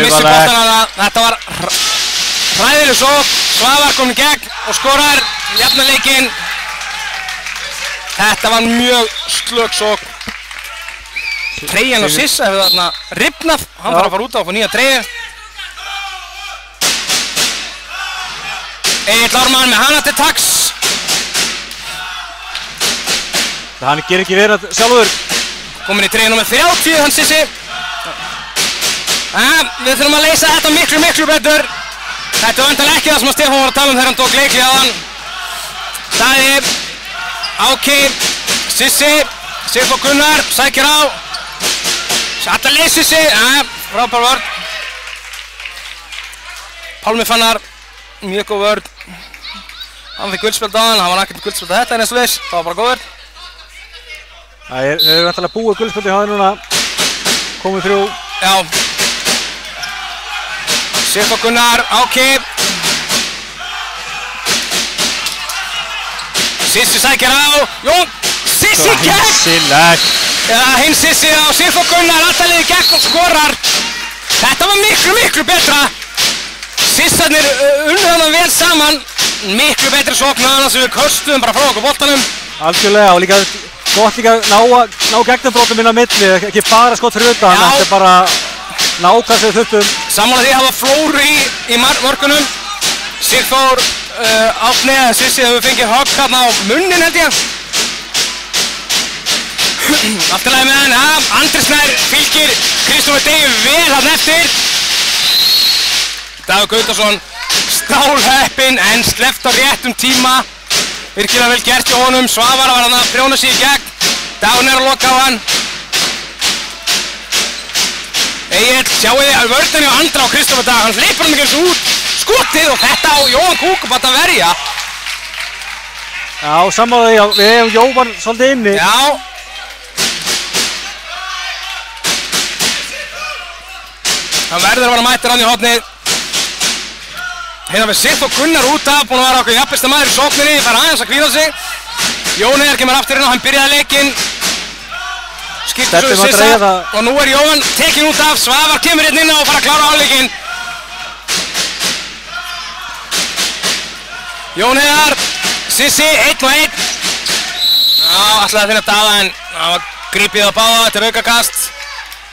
Missi boltan að þetta var hræðileg sókn, Svavar komin í gegn og skorar jafna leikinn. Þetta var mjög slökk sókn. Treyjan og Sissa hefur þarna rifnað, hann þarf að fara út á að fá nýja treyju. Egill Ármann með hana til taks. Hann gerir ekki verið sjálfur. Komin í treyju nr. 30, hann Sissi. Við þurfum að leysa þetta miklu betur. Þetta var vantanlega ekki það sem að Stefán var að tala þegar hann tók leikhlé áðan. Daði, Áki, Sissi, Sigþór Gunnar, sækir á. Alla leið Sissi, frábær vörn. Pálmi Fannar, mjög góð vörn. Hann fikk guldspjald áðan, hann var ekkert guldspjald að þetta en eins og þess, það var bara góð vörn. Þeir eru vantanlega búið guldspjaldi hjá þeir núna, komið þrjú. Já. Sigþór Gunnar, Áki. Sissi sækir á, Jón, Sissi gegn! Hinsilegt. Hinn Sissi á Sigþór Gunnar, alltaf liði gegn og skorar. Þetta var miklu betra. Sissarnir unnu þannig vel saman. Miklu betri sókn þannig sem við köstum bara frá okkur boltanum. Algjörlega og líka gott líka ná gegnumbrottum inn á milli, ekki bara skott fyrir utan, þetta er bara nákvæmst við þurftum. Sammála því hafa flóru í mörkunum. Sigþór Árni eða Sissi hefur fengið högg hérna á munnin held ég. Allt í lagi með hann, ja, Andri Snær fylgir Kristoffer Degi vel hann eftir. Dagur Gautason stálheppinn en sleppt á réttum tíma. Virkilega vel gert hjá honum, Svavar var hann að prjóna sig í gegn. Dagur að loka á hann. Egill, sjáu þið að vörðinni á Andra á Kristoffer Dag, hann hleypur hann ekki eins út. Skotið og þetta á Jóhann Kúkubat að verja. Já, sammála því, við hefum Jóhann svolítið inni. Já. Hann verður að vera mættur hann í hornið. Hérna við Sigþór Gunnar út af, búinn að vera okkur jafnbesta maður í sókninni, fær aðeins að hvíla sig. Jón Heiðar kemur aftur inn og hann byrjaði leikinn. Skiptir svo í Sissa og nú er Jóhann tekinn út af, Svavar kemur hérna inn og fara að klára hálfleikinn. Jón Heiðar, Sissi, 1 og 1. Já, ætlaði að finna Daða en það var grípið á báða, þetta er aukakast.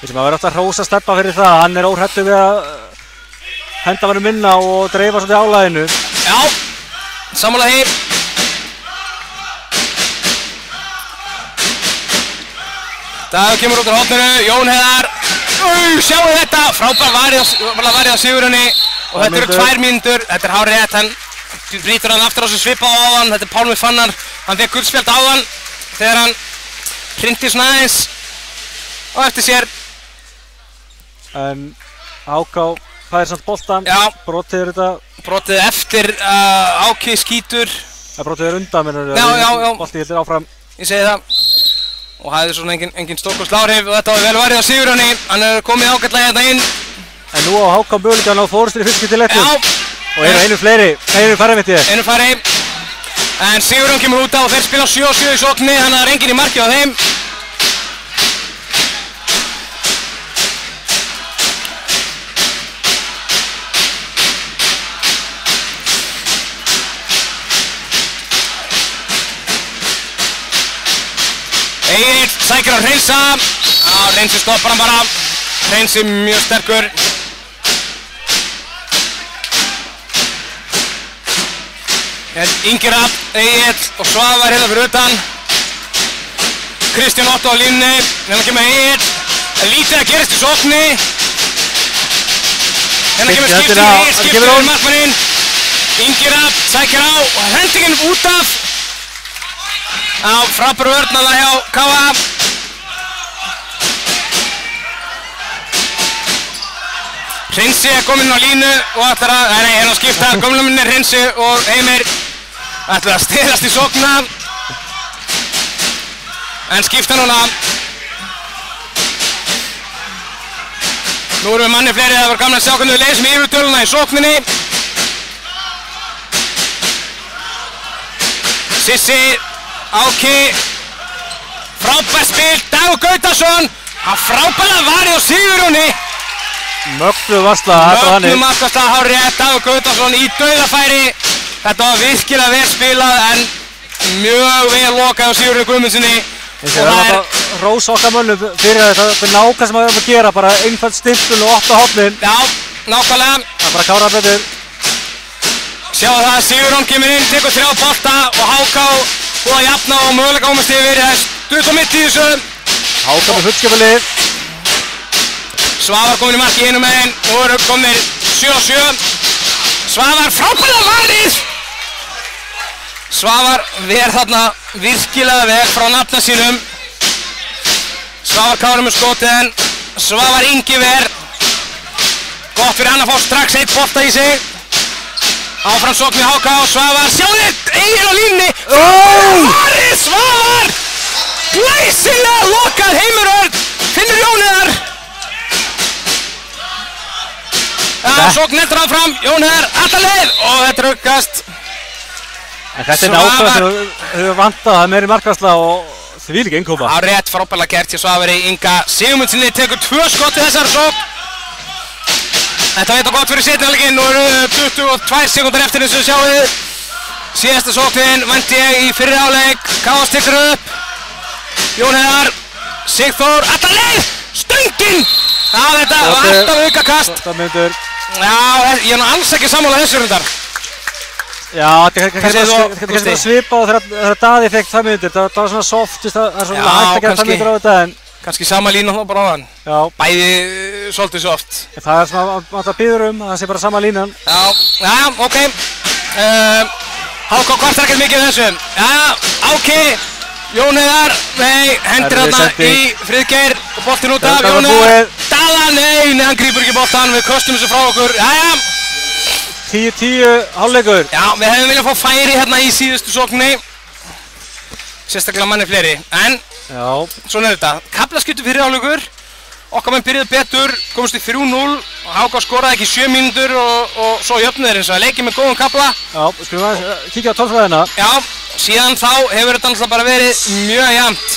Við sem að vera alltaf hrósa Stebba fyrir það, hann er óhrættur við að henda hann minna og dreifa svolítið álæðinu. Já, sammála því. Dagur kemur út á horninu, Jón Heiðar. Sjáu þetta, frábær varið á Sigurunni og þetta eru 2 mínútur, þetta er hárið rétt, hann brýtur hann aftur á sig svipað á hann, þetta er Pálmi Fannar, hann fekk guldspjald á hann þegar hann hrinti svona aðeins og eftir sér. En Háká fær samt boltan, brotið er þetta. Brotið eftir Áki skítur. Brotið er undan, mennur, boltið hildir áfram. Ég segi það. Og hafði svona engin stórkostleg áhrif og þetta var vel varið á Sigurunni, hann er komið ágætlega hérna inn. En nú á Háká möguleika að ná fórustur í fyrstu til leiknum. Já. Og einu færri mitt ég. Einu færri. En Sigurjón kemur út á og þeir spila 7-7 í sókninni, þannig að það er enginn í marki á þeim. Egill sækir á Hreinsa. Já, Hreinsi stoppar hann bara. Hreinsi mjög sterkur. Ingi Rapp, Egill og Svavar hérna fyrir utan. Kristján Otto á línunni, hérna kemur Egill. Lítið að gerast í sókninni. Hérna kemur skiptir fyrir markmanninn. Ingi Rapp sækir á og hendinginn út af. Á frábæru vörn að það hjá K.A. Hreinsi er kominn á línu og ætlar að, hérna skipta gömluminni Hreinsi og Heimir ætlar að stelast í sóknina. En skipta núna. Nú erum við manni fleiri, það var gaman að sjá hvernig við leysum yfirtöluna í sókninni. Sissi, Áki, frábært spil, Dagur Gautason, hann frábært varið á Sigurjóni. Mögnuð varsla, Mögnuð markvarsla, hár rétt, Dagur Gautason í dauðafæri. Þetta var virkilega vel spilað en mjög vel lokað á Sigurjóni Guðmundssoni. Það er rós okkar mönnum fyrir þetta nákvæmlega sem við erum að gera, bara einfald stimpul og 8 hornin. Já, nákvæmlega. Það er bara að klára betur. Sjáu það, Sigurjón kemur inn, tekur 3 bolta og Háká búið að jafna og mögulega komast yfir. Það er stutt á mitt í þessu. Háká með fullskipalið. Svavar komin í marki hinum meginn, nú eru komnir 7-7. Svavar frábælega varið! Svavar ver þarna virkilega vel frá nafna sínum. Svavar Kári með skotið en Svavar Ingi ver. Gott fyrir hann að fá strax 1 bolta í sig. Áfram sókn í Háká og Svavar, sjáðu þið, Egill á línunni. Varið Svavar! Glæsilega lokað Heimir Örn, finnur Jón Heiðar. Sókn heldur áfram, Jón Heiðar, alla leið og þetta ruggast. Þetta er nákvæmlega sem við höfum vantað, það er meiri markvarsla og þvílík innkoma. Á rétt frábærlega gert hjá Svavari. Inga Sigmundssoni tekur 2 skot í þessari sókn. Þetta veit á gott fyrir seinni hálfleikinn, nú eru 22 sekúndur eftir eins og sjáu þið. Síðasta sóknin vænti ég í fyrri hálfleik, K.A. tekur upp. Jón Heiðar, Sigþór, alla leið, stöngin! Já, þetta var alltaf aukakast. Já, ég er nú alls ekki sammála þessu rundar. Já, þetta er kannski svipa og þegar Daði fekk 2 mínútur, það var svona soft, það er svona hægt að gera 2 mínútur á þetta en... Kannski sama lína þá bara á hann. Já. Bæði svolítið soft. Það er svona að það býður að það sé bara sama línan. Já, ok. HK kvartar ekkert mikið þessu. Já, Áki, Jón Heiðar, nei, hendir þarna í Friðgeir og boltinn út af Jón Heiðar. Dala, nei, hann grípur ekki boltan, við köstum þessu frá okkur. Jæja. 10-10 hálfleikur. Já, við hefðum viljað fá færi hérna í síðustu sókninni. Sérstaklega manni fleiri, en svona er þetta. Kaflaskipti fyrir hálfleikur. Okkar menn byrjuðu betur, komist í 3-0. HK skoraði ekki 7 mínútur og svo jöfnuður eins og leikið með góðan kafla. Já, skulum að kíkja á tölfræðina. Já, síðan þá hefur þetta alltaf bara verið mjög jafnt.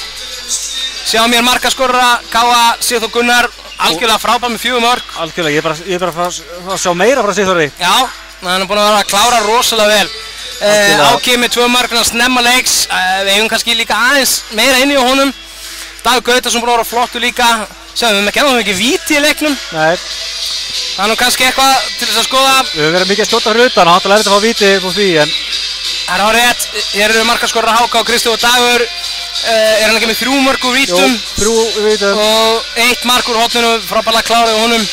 Sjá mér markaskorara, Káa, Sigþór Gunnar, algjörlega frábær með 4 mörk. Algjörlega, ég er bara að sjá meira frá Sigþóri. Já, hann er búinn að vera að klára rosalega vel. Áki með 2 mörk snemma leiks, við eigum kannski líka aðeins meira inni á honum. Dagur Gautason búinn að vera flottur líka. Sjáum við höfum ekki víti í leiknum. Nei. Það er nú kannski eitthvað til þess að skoða. Við höfum verið mikið að skjóta fyrir utan og háttalega erfitt að fá víti upp úr því en... Það er hárið rétt. Hér eru markaskorara HK og Kristófer Dagur. Hann ekki með 3 mörk úr vítum. Jú, 3 vítum. Og 1 mark úr hotninu, frábærlega kláraði honum.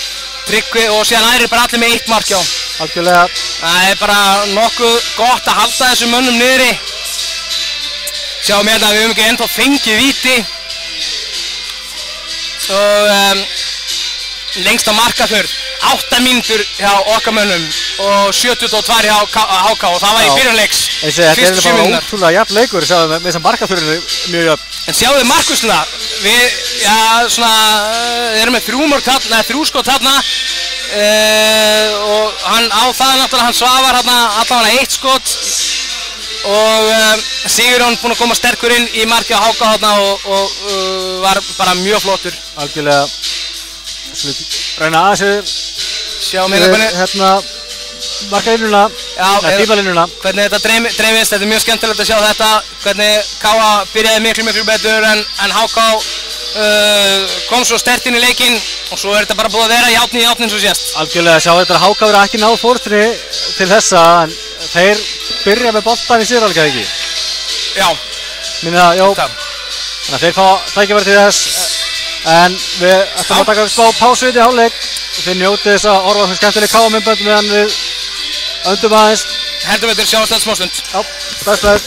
Tryggvi og síðan aðrir bara allir með 1 mark, já. Algjörlega. Það er bara nokkuð gott að halda þessum mönnum niðri. Sjáum hérna að við höfum ekki ennþá fengið víti. Og lengsta markaförð, 8 mínútur hjá okkar mönnum og 72 hjá HK og það var í byrjunleiks. Þetta er bara ótrúlega jafn leikur, sjáum við með þessar markaförðinu mjög jafn. En sjáum við markvísluna, við erum með 3 mörk þarna, 3 skot þarna og hann á það náttúrulega, hann Svavar þarna allavega 1 skot og Sigurjón búinn að koma sterkur inn í marki á HK þarna og var bara mjög flottur. Algjörlega. Reyna aðeins sjáum hérna markalínuna, tímalínuna. Hvernig þetta dreifist, þetta er mjög skemmtilegt að sjá þetta. Hvernig Káa byrjaði miklu betur en HK kom svo sterkt inn í leikinn og svo er þetta bara búið að vera játn í játn eins og sést. Algjörlega, sjá þetta að HK verið ekki náð fórstri til þessa en þeir byrja með boltan í síðarhálfleik eða ekki? Já. Minni það, já. Þannig að þeir fá tækifæri til þess en við ætlum að taka smá pásu í hálfleik. Þið njótið þess að horfa á skemmtileg Káa-myndbönd meðan við öndum aðeins. Heldur betur, sjáumst þetta smástund. Já, bless.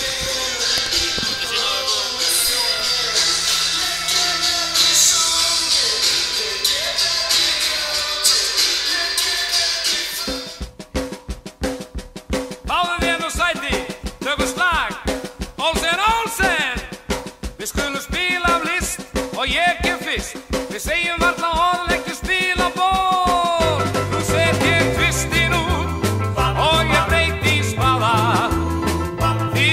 Við segjum varla orð, ekki spila ból. Nú set ég tvistin út og ég breyti í spaða. Því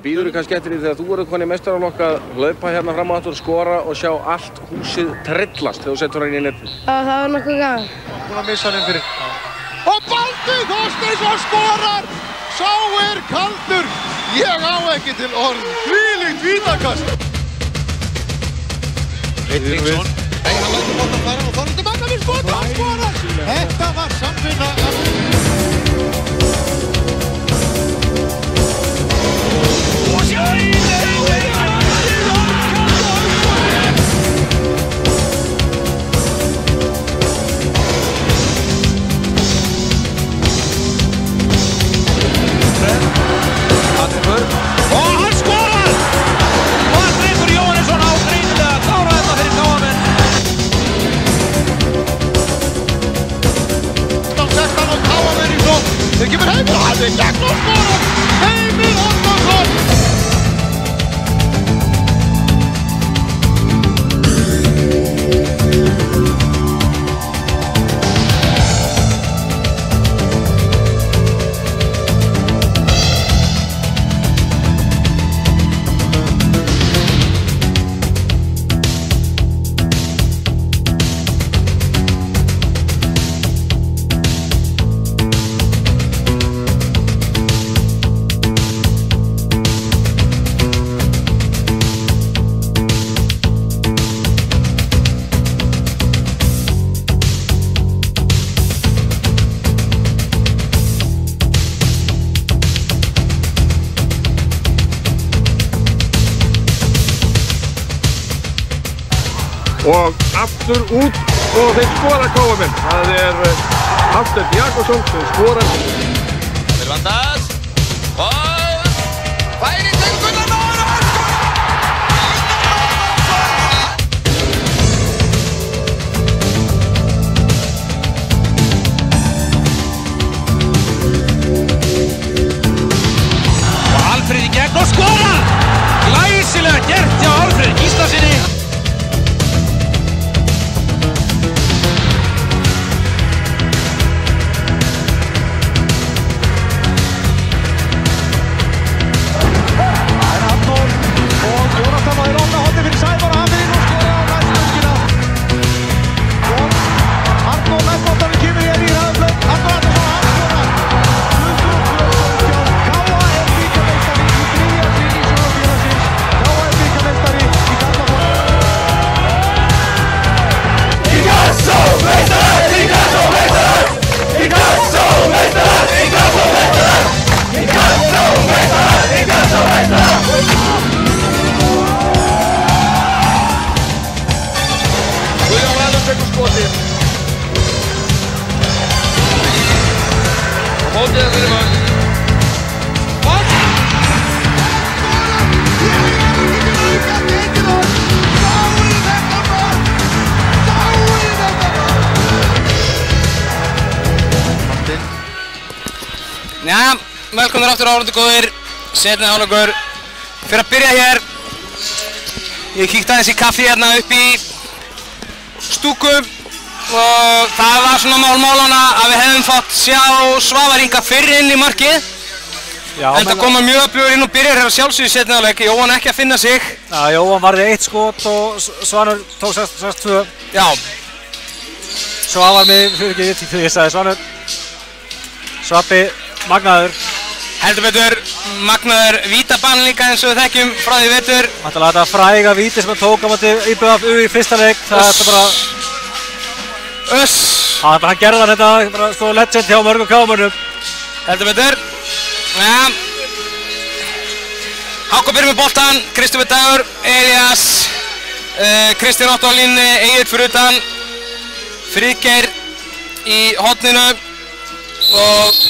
bíður kannski eftir því þegar þú verður konið meistaraflokk að hlaupa hérna fram á aftur, skora og sjá allt húsið trillast þegar þú setur hann í netið? Já, það var nokkuð gaman. Búin að missa hann inn fyrir. Og Baldur Þorsteinsson skorar! Sá kaldur! Ég á ekki til orð. Þvílíkt vítakast! Rittingsson. Nei, hann látur boltan fara og Þorsteinn Magna við skot, hann skorar! Þetta var samvinna af... Og hann skorar! Og Greipur Jóhannesson á greinilega klára þetta fyrir KM-menn. 16 og KM-menn í sókn. Þeir kemur Heimir og hann er gegn og skorar! Heimir Ottoson! Og aftur út og þeir skora KM-menn. Það Hafsteinn Jakobsson sem skorar. Til vandast. Og færi til Gunnar Nóra. Og Alfreð í gegn og skorar. Glæsilega gert hjá Alfreð Gíslasyni. Já, velkomnir aftur áhorfendur góðir, seinni hálfleikur fyrir að byrja hér. Ég kíkti aðeins í kaffi hérna upp í stúku og það var svona málmálana að við hefðum fått sjá Svavar Inga fyrr inn í markið. En það koma mjög öflugur inn og byrjar hér á sjálfsögðu í seinni hálfleik. Jóhann ekki að finna sig. Já, Jóhann varði 1 skot og Svanur tók 6-2. Já. Svavar með, fyrir ekki, ég sagði Svanur. Svappi magnaður. Heldur betur, magnaður vítabann líka eins og við þekkjum frá því vetur. Þetta fræga víti sem hann tók á móti IBF í fyrsta leik. Það er bara... Hann gerði hann þetta, bara stóð legend hjá mörgum KM-mönnum. Heldur betur. Ja. Hákon byrjum með boltan, Kristoffer Dagur, Elías, Kristján Otto á línni, Egill fyrir utan, Friðgeir í horninu og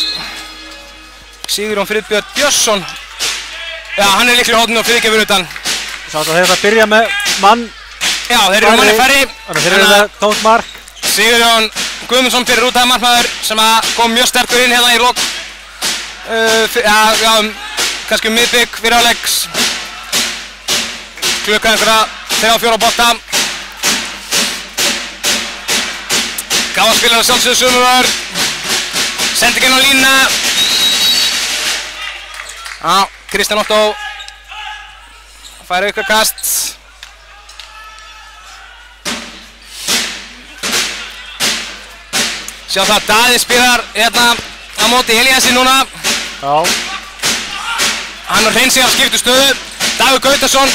Sigurjón Friðbjörn Björnsson. Já, hann er líklega í horninu og Friðgeir fyrir utan. Sá þetta þeir að byrja með mann. Já, þeir eru manni færri. Þeir eru með tómt mark. Sigurjón Guðmundsson fyrir út af markmaður sem kom mjög sterkur inn hérna í lok. Kannski miðbygg fyrir áleiks. Klukka einhverja 3-4 bolta. Gáðaspilar sjálfsögðu Suðurvör. Sendingin á línuna. Já, Kristján Otto fær aukakast. Sjá það, Daði spilar hérna á móti Elíasi núna. Já. Hann og Hreinssi á skiptu stöðu. Dagur Gautason,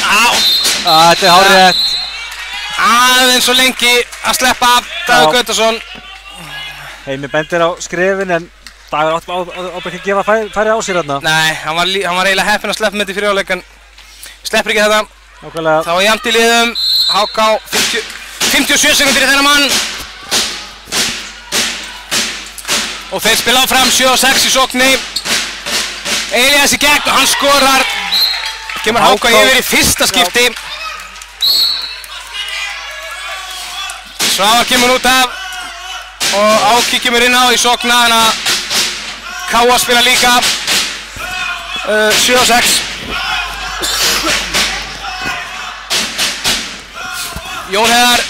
Þetta er hárrétt. aðeins svo lengi að sleppa af Dagur Gautason. Heimi bendir á skrefin en Dagur átti ekki að gefa færi á sér hérna. Nei, hann var eiginlega heppinn að sleppa með þetta í fyrirháleik en sleppur ekki þetta. Nákvæmlega. Þá er jafnt í liðum, HK 57 sekundir í þennan mann. Og þeir spila áfram 7-6 í sókni. Elías í gegn og hann skorar. Kemur HK yfir í fyrsta skipti. Svavar kemur út af og Áki kemur inn á í sókna en að Káa spila líka 7-6. Jón Heiðar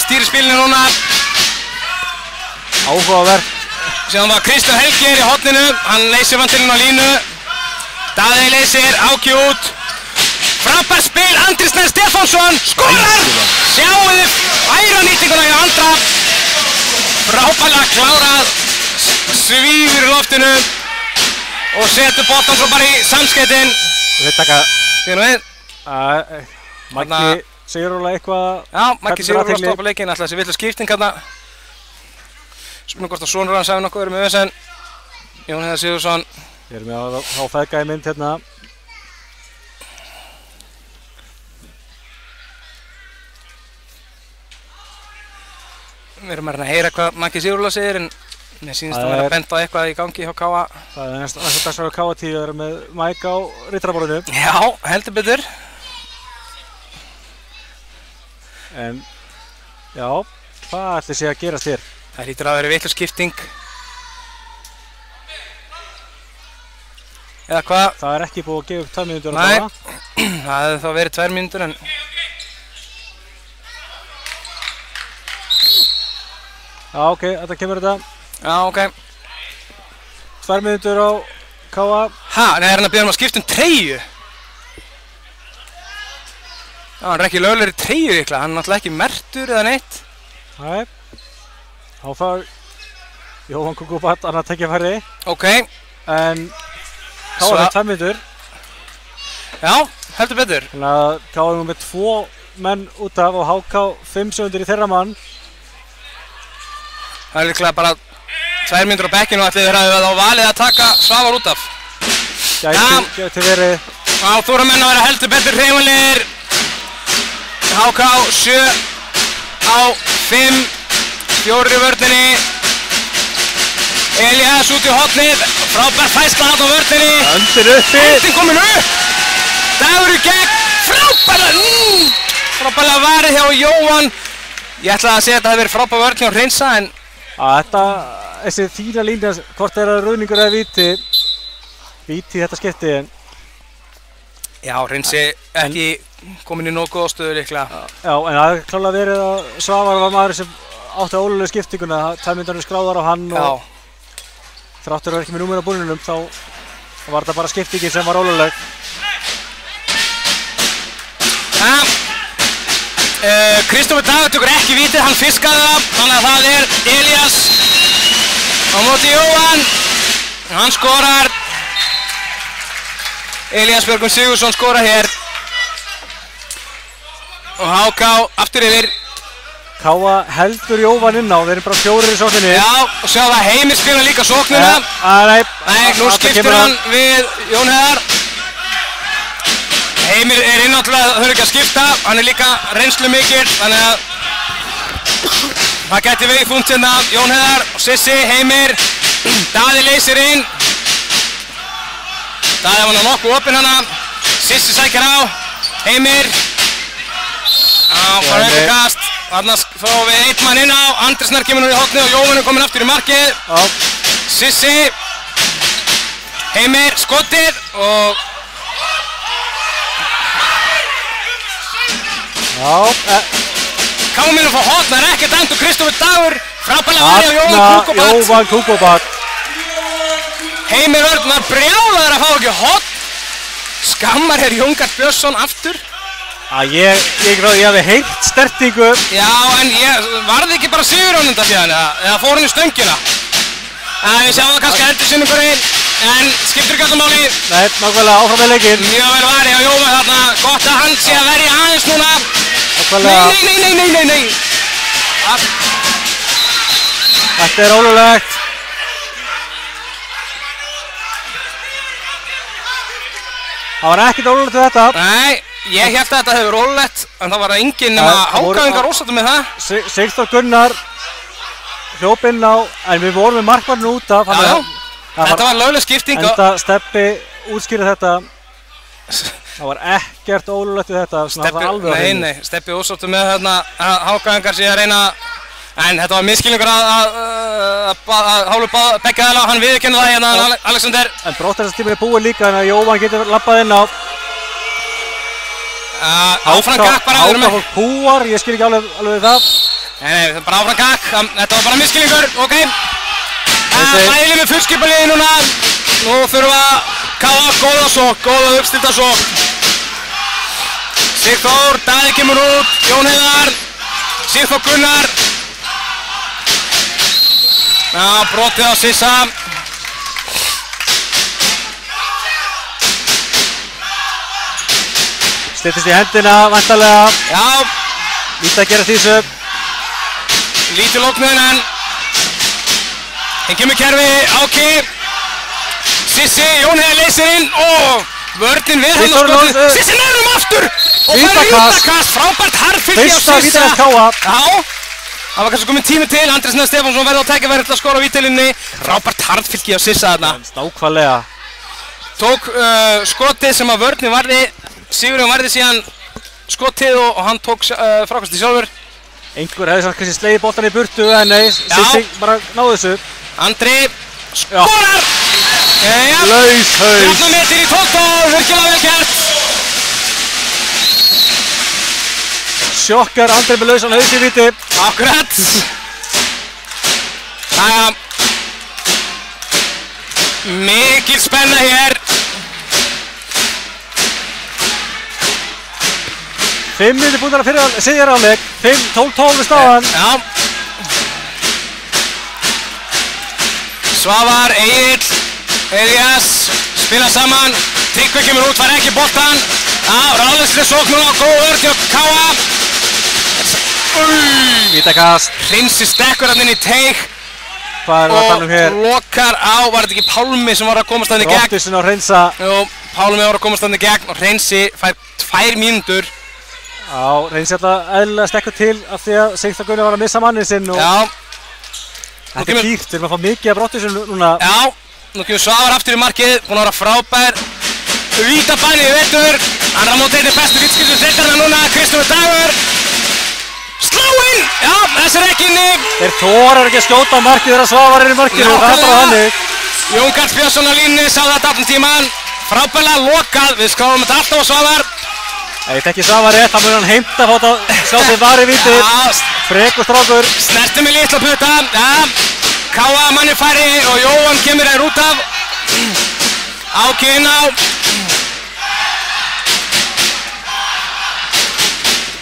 stýrir spilinu núna. Áhugavert. Síðan var Kristján Helgi í horninu, hann leysir vantilinn á línu. Daði leysir, Áki út. Frábært spil, Andri Snær Stefánsson skorar! Sjáu þið færa nýtinguna hjá Andra. Frábærlega klárað, svífur í loftinu og setur boltan svo bara í samskeytin. Við taka... Þið nú við. Maggi segir alveg eitthvað... Já, Maggi segir alveg að stoppa leikinn, alltaf þessi villu skipting hérna. Spurnum hvort að sonur hans hafi nokkuð verið með vesen. Jón Heiðar Sigurðsson. Við erum með á feðgæði mynd hérna. Við erum að heyra hvað Maggi Sigurðsson segir en mér sýnist að vera að benda á eitthvað í gangi hjá Káa. Það er næsta dagsverð á Káa-tíu að vera með Mike á rittaraborðinu. Já, heldur betur. En, já, hvað ætli sé að gerast hér? Það hlýtur að vera vitlaus skipting. Eða hvað? Það er ekki búið að gefa upp 2 mínútur á Nei, Káa. það hefði þá verið 2 mínútur en... Já, ok, þetta kemur þetta. Já, ok. 2 mínútur á Káa. Ha, nei, er hann að biðja að skipta treyju? Já, hann er ekki löglegri treyju líklega, hann er náttúrulega ekki merktur eða neitt. Nei. Þá fær Jóhann Kukubat annað tækifæri. Ok. En Káa er 2 mínútur. Já, heldur betur. Þannig að Káa er með 2 menn út af og HK 5 sekundur í þeirra mann. Það er líklega bara 2 mínútur á bekkinu og allir þeir hafa þá valið að taka Svavar út af. Gæti verið. Þá þurfa menn að vera heldur betur hreyfanlegir. HK 7 á 5, 4 í vörninni. Elías út í hornið, frábær fæsla þarna á vörninni. Öndir uppi. Öndin komin upp. Dagur í gegn, frábærlega varið hjá Jóhann. Ég ætlaði að segja að þetta hefði verið frábær vörn hjá Hreinsa en... Þessi fína lína, hvort er það ruðningur eða víti. Víti í þetta skipti en... Já, Hreinsi ekki komin í nógu góða stöðu líklega. Já, en það hefði klálega verið að Svavar var maður sem átti að ólulegu skiptinguna. 2 mínútur skráðar á hann og þráttur að vera ekki með númer á búninum þá var þetta bara skiptingin sem var óluleg. Kristófer Dagur tekur ekki vítið, hann fiskaði það, þannig að það er Elías á móti Jóhann. Hann skorar. Elías Björgvin Sigurðsson skorar hér. Og HK aftur yfir. Káa heldur Jóhann inn á, þeir eru bara 4 í sókninni. Já, og sjá það Heimir spila líka sóknina. Nei, nú skiptir hann við Jón Heiðar. Heimir er innáttúrulega, þau eru ekki að skipta, hann er líka reynslu mikill, þannig að það gæti vegið fúnt hérna. Jón Heiðar, Sissi, Heimir, Daði leysir inn. Daði var nokkuð opinn hana, Sissi sækir á, Heimir. Fara eitthvað kast, þarna fáum við 1 mann inn á, Andri Snær kemur nú í hornið og Jóhann er komin aftur í markið. Sissi, Heimir, skotið og... Káa mínum fá hotn, það er ekkert dæmt og Kristófer Dagur frábærlega varið á Jóhann Kukubat. Heimir Örn var brjálaður að fá ekki hotn. skammar Jóngard Björnsson aftur. Ég hefði heyrt stertingu. Já, en varði ekki bara sigur á þetta síðan, eða fór hann í stöngina. Við sjáum það kannski endursynningurinn, en skiptir ekki alltaf máli. Nei, nákvæmlega áfram með leikinn. Mjög vel varið á Jóhann þarna, gott að hann sé að verja aðeins núna. Nákvæmlega. Nei. Þetta er ólulegt. Það var ekkert ólulegt við þetta. Nei, ég hélt að þetta hefur ólulegt, en það var enginn nema Hákaðingar ósáttur með það. Sigþór Gunnar hljóp inn á, en við vorum með markmanninu út af. Já, þetta var lögleg skipting. Enda Steppi útskýrði þetta. Það var ekkert ólulegt við þetta. Nei, Steppi ósáttur með þarna Hákaðingar sé að reyna. En þetta var misskilningur að hálfu begge aðila, hann viðurkennir það hérna, Alexander. En brottræðstíminn er búinn líka, þannig að Jóhann getur labbað inn á. Áfram gakk bara aðurum með. Háka fólk púar, ég skil ekki alveg við það. Nei, bara áfram gakk, þetta var bara misskilningur, ok. Æli með fullskipaliði núna. Nú þurfum við að káða góða sókn, góða uppstilta sókn. Sigþór, Daði kemur út, Jón Heiðar, Sigþór Gunnar. Já, brotið á Sissa. Styttist í hendina, væntanlega. Já. Lítið að gera þessu. Lítið lóknun, en hinn kemur kerfi, Áki. Sissi, Jón Heiðar leysir inn. Vörnin við hann á skotið. Sissi nefnum aftur. Og það er vítakast, frábært harðfylgi á Sissa. Fyrsta vítakast Káa. Já. Það var kannski komið tími til, Andri Snær Stefánsson verði á tækifæri til að skora á vítalinni. Frábært harðfylgi á Sissa þarna. Nákvæmlega. Tók skotið sem að vörnin varði, Sigurjón varði síðan skotið og hann tók frákastið sjálfur. Einhver hefði kannski slegið boltan í burtu, en nei, Sissi bara náði þessu. Andri skorar! Laus haus. 13 metri í 12, virkilega vel gert. Sjokkar, Andri með lausan haus í víti. Akkurat. Jæja. Mikil spenna hér. 5 mínútur búin að fyrir sigurháleik. 12-12 staðan. Já. Svavar, Egill, Elias spila saman. Tryggvi kemur út, var ekki boltan. Já, ráðlislega sókn núna, góð vörn hjá Káa. Vítakast. Hrinsi stekkur hann inn í teig. Hvað erum við að tala um hér? Og lokar á, var þetta ekki Pálmi sem var að komast hann í gegn? Rottisson á Hrinsa. Jú, Pálmi var að komast hann í gegn og Hrinsi fær 2 mínútur. Já, Hrinsi alltaf eðlilega stekkur til af því að Sigþór Gunnar var að missa mannin sinn og Já. þetta er dýrt, við erum að fá mikið af Rottisson núna. Já, nú kemur Svavar aftur í markið, búinn að vera frábær. Vítabæni í vetur, hann er á móti einni bestu vítskiptu deildarinnar núna, Kristofur Dagur. Sláinn! Já, þessi er ekki inni. Þeir þorar ekki að skjóta á markið þegar Svavar er í markinu, það er bara þannig. Jóngard Björnsson á línni, sá þetta allan tíman. Frábærlega lokað, við skráum þetta alltaf á Svavar. Ég veit ekki Svavar rétt, þá mun hann heimta að fá þetta sjá sig var í vítið. Frekur strákur. Snerti með litla putta. Já, Káa manni færi og Jóhann kemur þær út af. Áki inn á.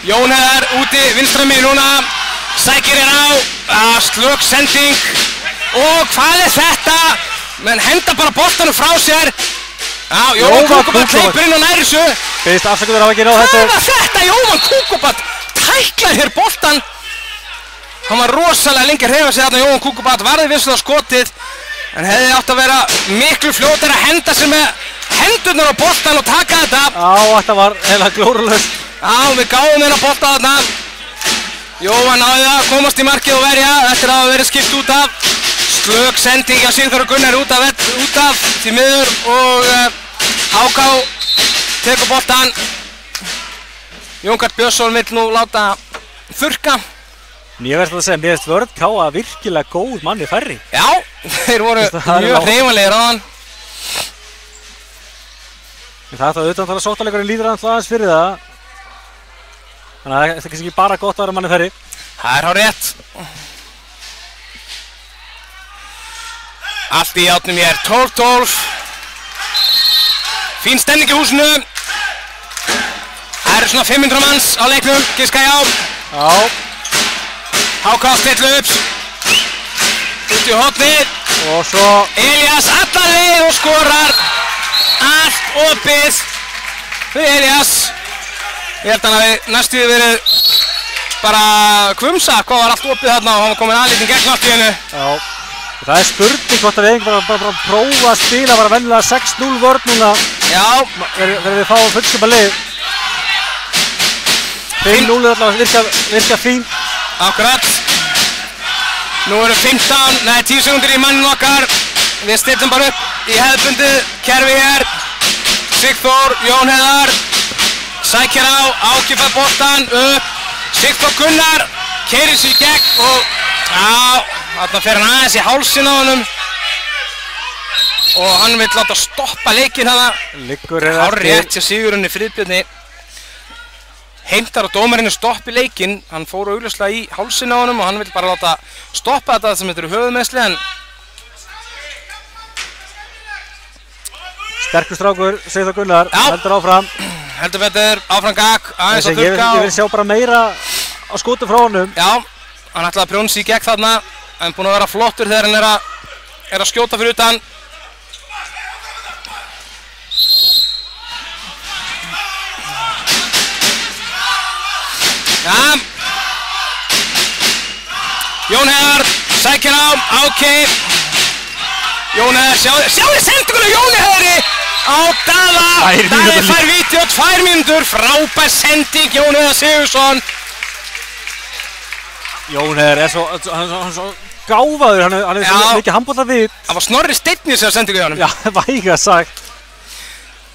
Jón Heiðar úti vinstra megin núna. Sækir á. Slök sending. Og hvað er þetta? Menn henda bara boltanum frá sér. Já, Jóhann Kúkubat hleypur inn á næri þessu. Beðist afsökunar á ekki náð þessu. Hvað var þetta? Jóhann Kúkubat tæklar hér boltan. Hann var rosalega lengi að hreyfa sig þarna. Jóhann Kúkubat varði vissulega skotið. En hefði átt að vera miklu fljótar að henda sig með hendurnar á boltan og taka þetta. Já, þetta var heila glórulaust. Já, við gáðum hérna bolta þarna. Jóhann náði að komast í markið og verja eftir að hafa verið skipt út af. Slök sending á Sigþór Gunnar út af því miður og Háká tekur boltan. Jóngard Björnsson vill nú láta þurrka. Ég verði að segja, mér finnst vörn Káa virkilega góð manni færri. Já, þeir voru mjög hreyfanlegir á hann. Það er það auðvitað að sóttaleikurinn líður alltaf aðeins fyrir það. Þannig að það er kannski ekki bara gott að vera manni færri. Það er hár rétt. Allt í játnum hér, 12-12. Fín stemning í húsinu. Það eru svona 500 manns á leiknum, giska ég á. Já. HK stillu upp. Út í hornið. Og svo Elías alla leið og skorar. Allt opið. Fyrir Elías. Ég held hann hafi næstíð verið bara hvumsa hvað var allt opið þarna og hann var komin aðlítinn gegn allt í hennu. Já. Það er spurning hvort að við eigum bara að prófa að spila bara venjulega 6-0 vörn núna. Já. Þegar við fáum fullskipa lið. 5-0 er alltaf virka fínt. Akkurat. Nú eru 10 sekundir í manninu okkar. Við stillum bara upp í hefðbundið kerfi hér. Sigþór, Jón Heiðar. Sækir á, Áki fær boltann upp. Sigþór Gunnar keyrir sig í gegn og þarna fer hann aðeins í hálsinn á honum og hann vill láta stoppa leikinn hana. Liggur er Hárrétt hjá Sigurunni Friðbjörni. Heimtar og dómarinn stoppi leikinn, hann fór augljóslega í hálsinn á honum og hann vill bara láta stoppa þetta sem þetta eru höfuðmeiðsli en sterkur strákur, Sigþór Gunnar, heldur áfram. Heldur betur, áfram gag, aðeins að þurrka á. Ég vil sjá bara meira á skotum frá honum. Já, hann ætlaði að prjóna sig í gegn þarna, en búinn að vera flottur þegar hann er að skjóta fyrir utan. Já. Jón Heiðar, sækir á, Áki. Jón Heiðar, sjáðu sendinguna Jóni Heiðari á Daða. Daði fær víti og 2 mínútur, frábær sending Jón Heiðar Sigurðsson. Jón Heiðar er svo gáfaður, hann er svo mikið handboltavitt. Það var Snorri Steinn sem sendingu hjá honum. Já, væga sagt.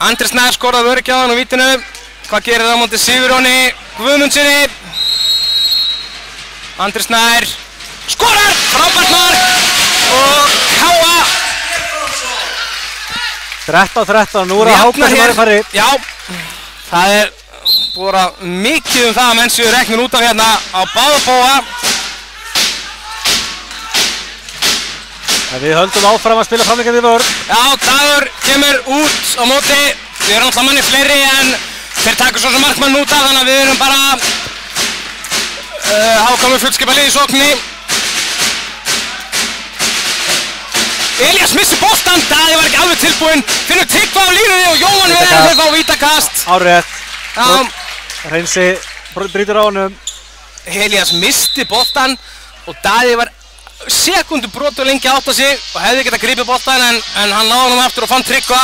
Andri Snær skoraði öryggi á hann á vítinu. Hvað gerir það á móti Sigurjóni Guðmundsssyni? Andri Snær skorar, frábært mark og Káa 13-13, nú er það HK sem var í fari. Já, það er búið að mikið það að menn séu reknir út af hérna á báðabóa. Við höldum áfram að spila framleikandi vörn. Já, Dagur kemur út á móti. Við erum alltaf manni fleiri en þeir taka svo sem markmann út af þannig að við erum bara HK með fullskipa lið í sókninni. Elías missir boltann, Daði var ekki alveg tilbúinn, finnur Tryggva á línunni og Jóhann við þeir fá vítakast. Árrétt. Reynsi brýtur á honum. Elías misti boltann og Daði var sekundu brotur lengi átt á sig og hefði getað gripið boltann en hann náði honum aftur og fann Tryggva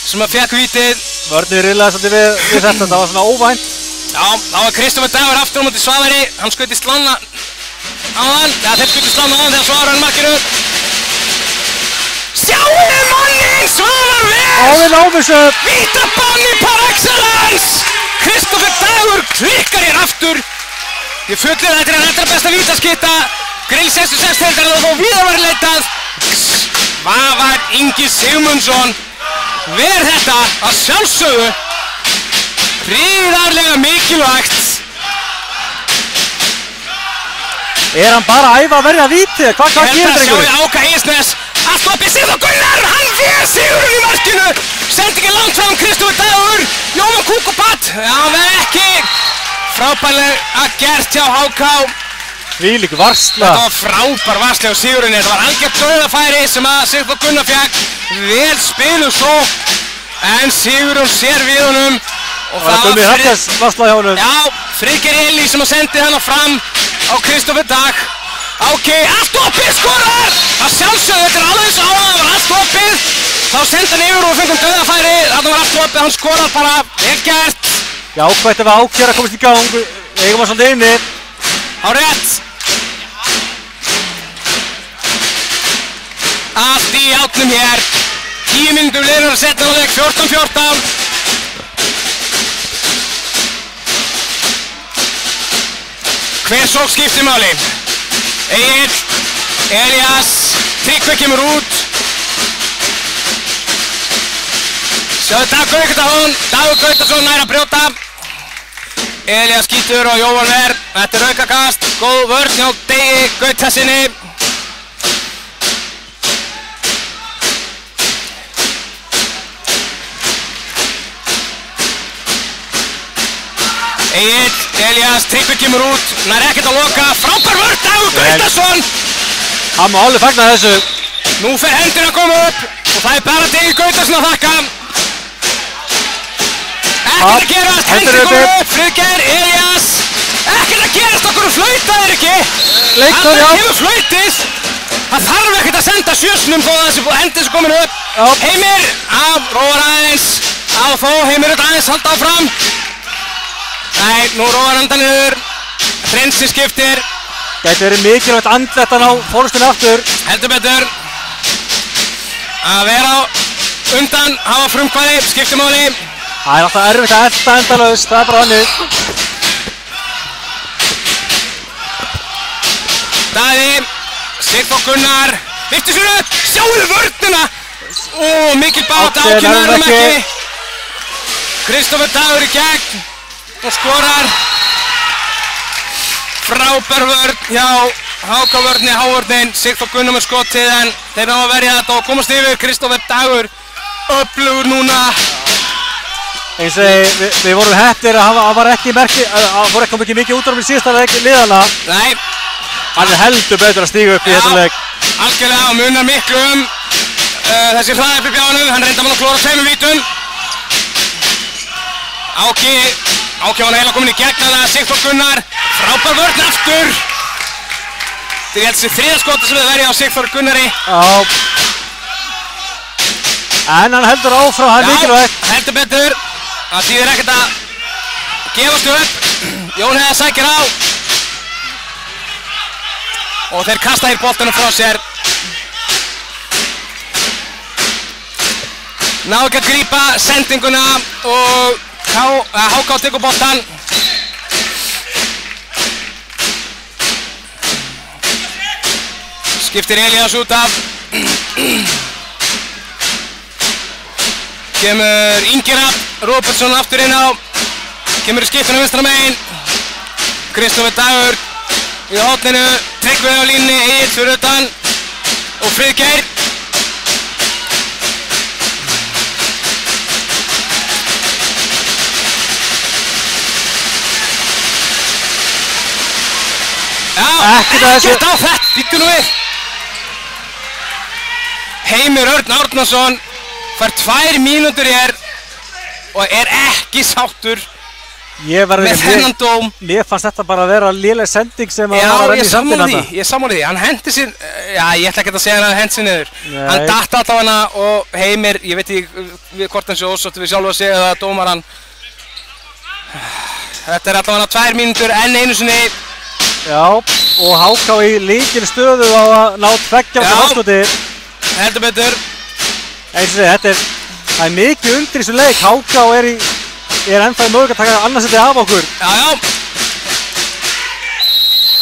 sem að fekk vítið. Vörnir rillaði svolítið við þetta, það var svona óvænt. Já, þá var Kristoffer Dagur aftur á móti Svavari, hann skaut í slanna á hann, þeir skaut í slanna á hann þegar Svavar hann markinu. Sjáuðu mannin, Svavar Vers! Óvinn Óvissu! Vítabanni par excellence! Kristoffer Dagur klikkar hér aftur. Ég fullir að þetta er allra besta vítaskytta. Grill 66 heldar og þó víðar var leitað. Svavar Ingi Sigmundsson ver þetta að sjálfsögðu. Gríðarlega mikilvægt. Er hann bara að æfa að verja víti? Hvað gerir drengur? Hérna drengur? sjá ég Áka Ísnes. Allt opið Sigþór Gunnar, hann ver sigurinn í markinu. Sendingin langt fram, Kristoffer Dagur. Jóhann Kúkupat, hann verð ekki. Frábærlega gert hjá HK. Þvílík varsla. Þetta var frábær varsla á sigurinn. Þetta var algjört dauðafæri sem að Sigþór Gunnar fékk. Vel spiluð sókn, en Sigurinn sér við honum. Og það var Gummi Hallnes varsla hjá honum. Já, Friðgeir Eli sem að sendi hana fram á Kristoffer Dag. Áki, allt opið skorar! Að sjálfsögðu, þetta er alveg svo á það var allt opið. Þá sendi hann yfir og við fengum dauðafæri. Þetta var allt opið, hann skorar bara vel gert. Já, ákvæmt ef Áki er að komast í gang. Við eigum að svolítið inni. Hárrétt. Allt í játnum hér. 10 mínútur liðnar að setja á leik, 14-14. Hver sókn skiptir máli? Egill, Elías, Tryggvi kemur út. Sjáðu Dagur Gautason, Dagur Gautason nær að brjóta. Elías skýtur og Jóhann ver. Þetta er aukakast, góð vörn hjá Degi Gautasinni. Egill, Elías, Tryggvi kemur út, nær ekkert að loka, frábær vörn, Dagur Gautason. Hann má alveg fagna þessu. Nú fer hendin að koma upp og það bara Dagur Gautason að þakka. Ekkert að gerast, hendin koma upp, Friðgeir, Elías. Ekkert að gerast, okkur flautaðir ekki. Leiktur, já. Það hefur flautið. Það þarf ekkert að senda sjösnum þó að þessi hendin sem komin upp. Já. Heimir, róar aðeins, þó, Heimir aðeins halda áfram. Nei, nú róar handan niður, Prinsi skiptir. Gæti verið mikilvægt andlettan á fórustunni aftur. Heldur betur. Að vera á undan, hafa frumkvæði, skiptumáli. Það er alltaf erfitt að elda endalaust, það er bara þannig. Daði, Sigþór Gunnar, lyftir sér upp, sjáuðu vörnina. Mikil bát, ákynnaður ekki. Kristófer Dagur í gegn og skorar. Frábær vörn hjá HK-vörni, H-vörnin, Sigþór Gunnar með skotið en þeir ná að verja þetta og komast yfir. Kristófer Dagur, öflugur núna. Eins og við vorum heppnir að það var ekki mikið útráðum í síðasta leik liðana. Nei. Hann er heldur betur að stíga upp í þessum leik. Algjörlega og munar miklu þessi hraðefli bjáðanum. Hann reynda mann að klóra 2 vítum. Áki var heila komin í gegn að það, Sigþór Gunnar. Frábær vörn aftur. Þetta er þessi þriðaskota sem við verja á Sigþór Gunnari. Já. En hann heldur áfram, það er mikilvægt. Já, heldur betur. Það þýðir ekkert að gefast upp. Jón Heiðar sækir á. Og þeir kasta hér boltanum frá sér. Ná ekki að grípa sendinguna og HK tekur boltan. Skiptir Elías út af. Kemur Ingi Rafn Róbertsson aftur inn á. Kemur í skiptunum vinstra megin. Kristófer Dagur í horninu, Tryggvi á línni, Egill fyrir utan og Friðgeir. Já, ekkert á þetta, býttu nú við. Heimir Örn Árnason fær 2 mínútur hér og er ekki sáttur með þennan dóm. Mér fannst þetta bara að vera léleg sending sem að var að renna í sandinn þarna. Ég sammála því, hann hendi sér, já ég ætla ekki að segja hann að hendi sér niður. Hann datt allavega og Heimir, ég veit ekki hvort hann sé ósáttur við sjálfu að segja það að dómaran. Þetta er allavega 2 mínútur enn einu sinni. Já, og HK í lykil stöðu á að ná 2 fórskoti. Heldur betur. Eins og segja, það er mikið undir í þessu leik. HK er ennþá í möguleika að taka annarsæti af okkur. Já.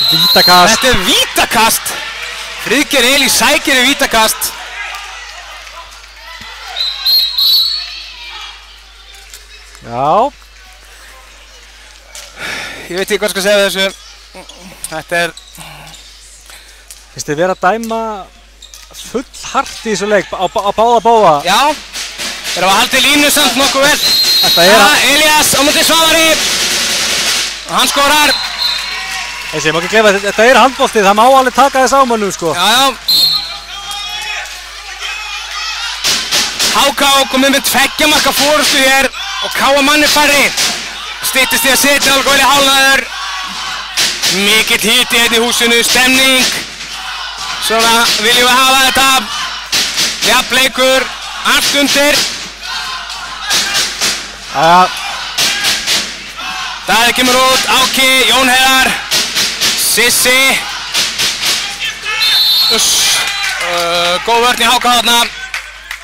Vítakast. Þetta er vítakast. Friðgeir Elí sækir í vítakast. Já. Ég veit ekki hvað skal segja þessu. Þetta er... Finnst þið vera að dæma full hart í þessu leik á báða bóa? Já. Þeir hafa haldið línu samt nokkuð vel. Elías á móti Svavari. Og hann skorar. Ég má ekki gleyma, þetta er handbolti, það má alveg taka þess ámönnum sko. Já. HK komið með 2 marka fórustu hér og K.A. manni færri. Styttist í að setja alveg vel í hálfnaður. Mikill hiti hérna í húsinu, stemning. Svona viljum við hafa þetta. Jafnleikur, allt undir. Daði kemur út, Áki, Jón Heiðar, Sissi. Góð vörn í HK þarna.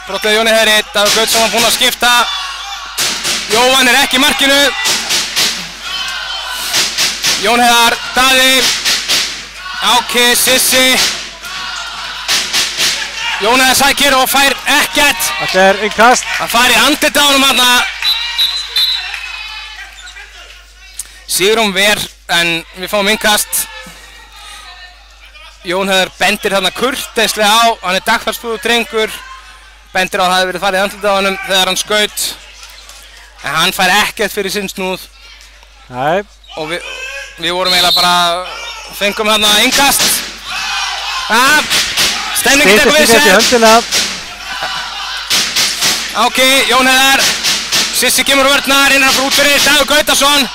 Brottið Jóni Heiðari, Davíð Gautsson var búinn að skipta. Jóhann er ekki í markinu. Jón Heiðar, Daði, Áki, Sissi. Jón Heiðar sækir og fær ekkert. Þetta er innkast. Það fær í andlitið á honum þarna. Sigurjón ver, en við fáum innkast. Jón Heiðar bendir þarna kurteislega á. Hann er dagfarsbúður drengur. Bendir á að það hefði verið farið í andlitið á honum þegar hann skaut. En hann fær ekkert fyrir sinn snúð. Nei. Og við vorum eiginlega bara, fengum þarna innkast. Stemningi tekur við sér. Höndina. Ok, Jón Heiðar. Sissi kemur úr vörðna, reynir að fara út fyrir Dagur Gautason.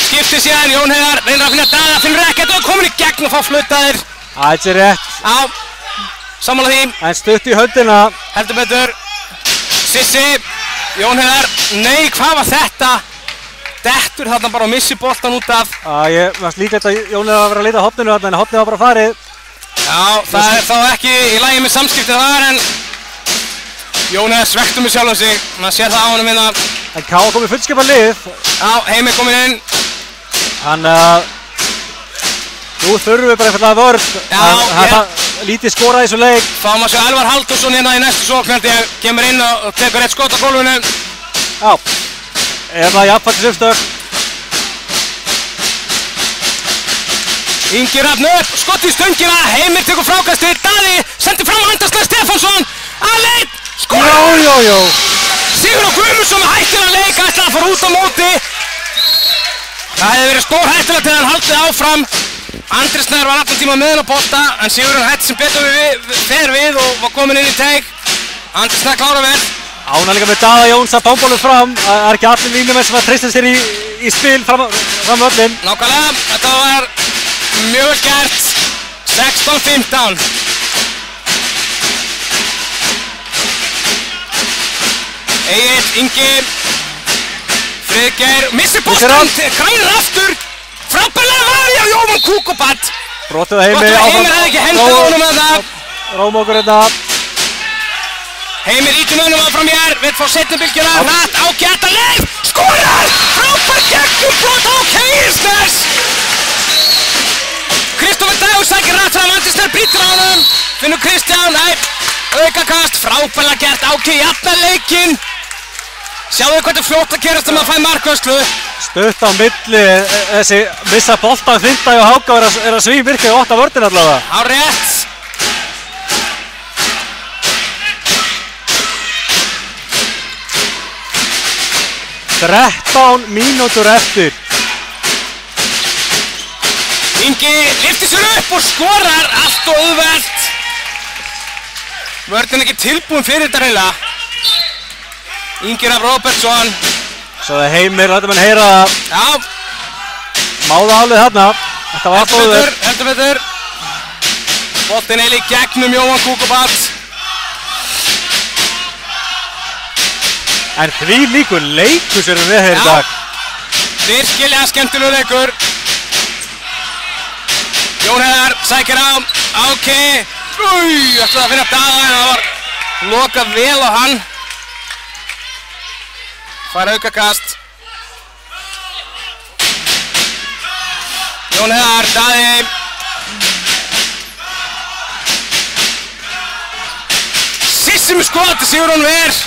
Skiptir síðan, Jón Heiðar reynir að finna Daða, finnur ekkert og komin í gegn og fá flautaðir. Þetta er rétt. Já, sammála því. En stutt í höndina. Heldur betur. Sissi, Jón Heiðar, nei, hvað var þetta? Dettur þarna bara og missi boltan út af. Ég varst líklegt að Jón Heiðar var að vera að leita hotninu þarna en hotnið var bara farið. Já, það er þá ekki í lagi með samskiptið þar en Jón Heiðar svektur með sjálfum sig. Maður sér það á honum hérna. En K.A. komið fullskipað lið. Já, Heimir kominn inn. Nú þurfum við bara einfallega vörð. Já, lítið skorað í þessu leik. Fáum að sjá Elvar Halldórsson hérna í næstu sókn held ég. Kemur inn og tekur eitt skot á gólfinu. Já. Það jafnfættis uppstök. Ingi Rafn upp, skott í stöngina. Heimir tekur frákastið. Daði sendir fram á Andasleif Stefánsson. Aleinn, skorað. Jó. Sigurður Guðmundsson hættir að leika, ætlaði að fara út á móti. Það hefði verið stór hættulegt þegar hann haldið áfram. Andri Snær var allan tíma með hann á bolta, en Sigurður hætti sem betur fer við og var komin inn í teig. Andri Snær klára vel. Ánægð líka með Daða Jóns að bámbólum fram. Það er ekki allir línumenn sem að treysta sér í spil fram völlin. Nákvæmlega, þetta var mjög vel gert. 16-15. Egill, Ingi, Friðgeir, missir boltan, grænir aftur. Frábærlega varði á Jóhann Kúkubat. Brotið að Heimir. Gott að Heimir hefði ekki hendið á honum að það. Rómókur hérna. Heimir ítum önum áfram hér, vill fá seinni bylgjuna, hratt á Gjallarleif, skorar! Frábær gegnumbrot á Keirsnes! Kristófer Dagur sækir hratt fram, Andri Snær brýtur á honum, finnur Kristján, nei, aukakast, frábærlega gert, Áki jafnar leikinn. Sjáðu hvað þetta fljótt að gerast þegar maður fær markvörslu. Stutt á milli, þessi missa boltan finta og Háka er að svín virkið 8 vörðin allavega. Á rétt. Þrettán mínútur eftir. Ingi lyftir sér upp og skorar, allt og auðvelt. Vörðin ekki tilbúin fyrir þetta reyla. Ingi Rafn Róbertsson. Svo það Heimir, þetta menn heyra það. Já. Máða álið þarna. Þetta var alltaf auður. Heldur betur. Boltinn eil í gegnum Jóhann Kúkubat. En því líkur leikur sem við hér í dag. Virkilega skemmtilegur leikur. Jón Heiðar sækir á. Áki. Ætlaði að finna Daða en það var lokað vel á hann. Fær aukakast. Jón Heiðar, Daði. Sissi með skot til Sigurjón Ver.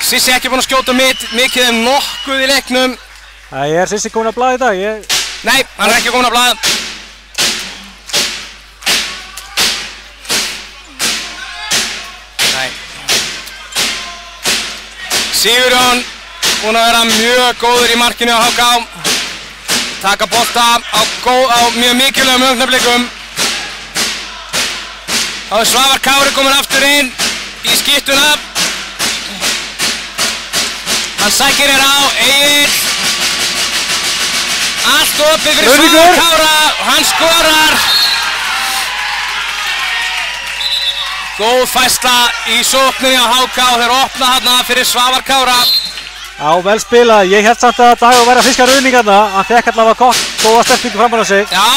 Sissi ekki búinn að skjóta mikið nokkuð í leiknum. Er Sissi komin að blaða í dag? Nei, hann er ekki komin að blaða. Sigurjón búinn að vera mjög góður í markinu á HK. Taka bolta á mjög mikilvægum augnablikum. Þá er Svavar Kári komin aftur inn í skiptuna. Hann sækir hér á, Egill. Allt opið fyrir Svavar Kára og hann skorar. Góð færsla í sókninni á HK og þeir opna þarna fyrir Svavar Kára. Já, vel spilað. Ég held samt að Dagur væri að fiska ruðning þarna. Hann fekk allavega góða sterkningu framan á sig. Já.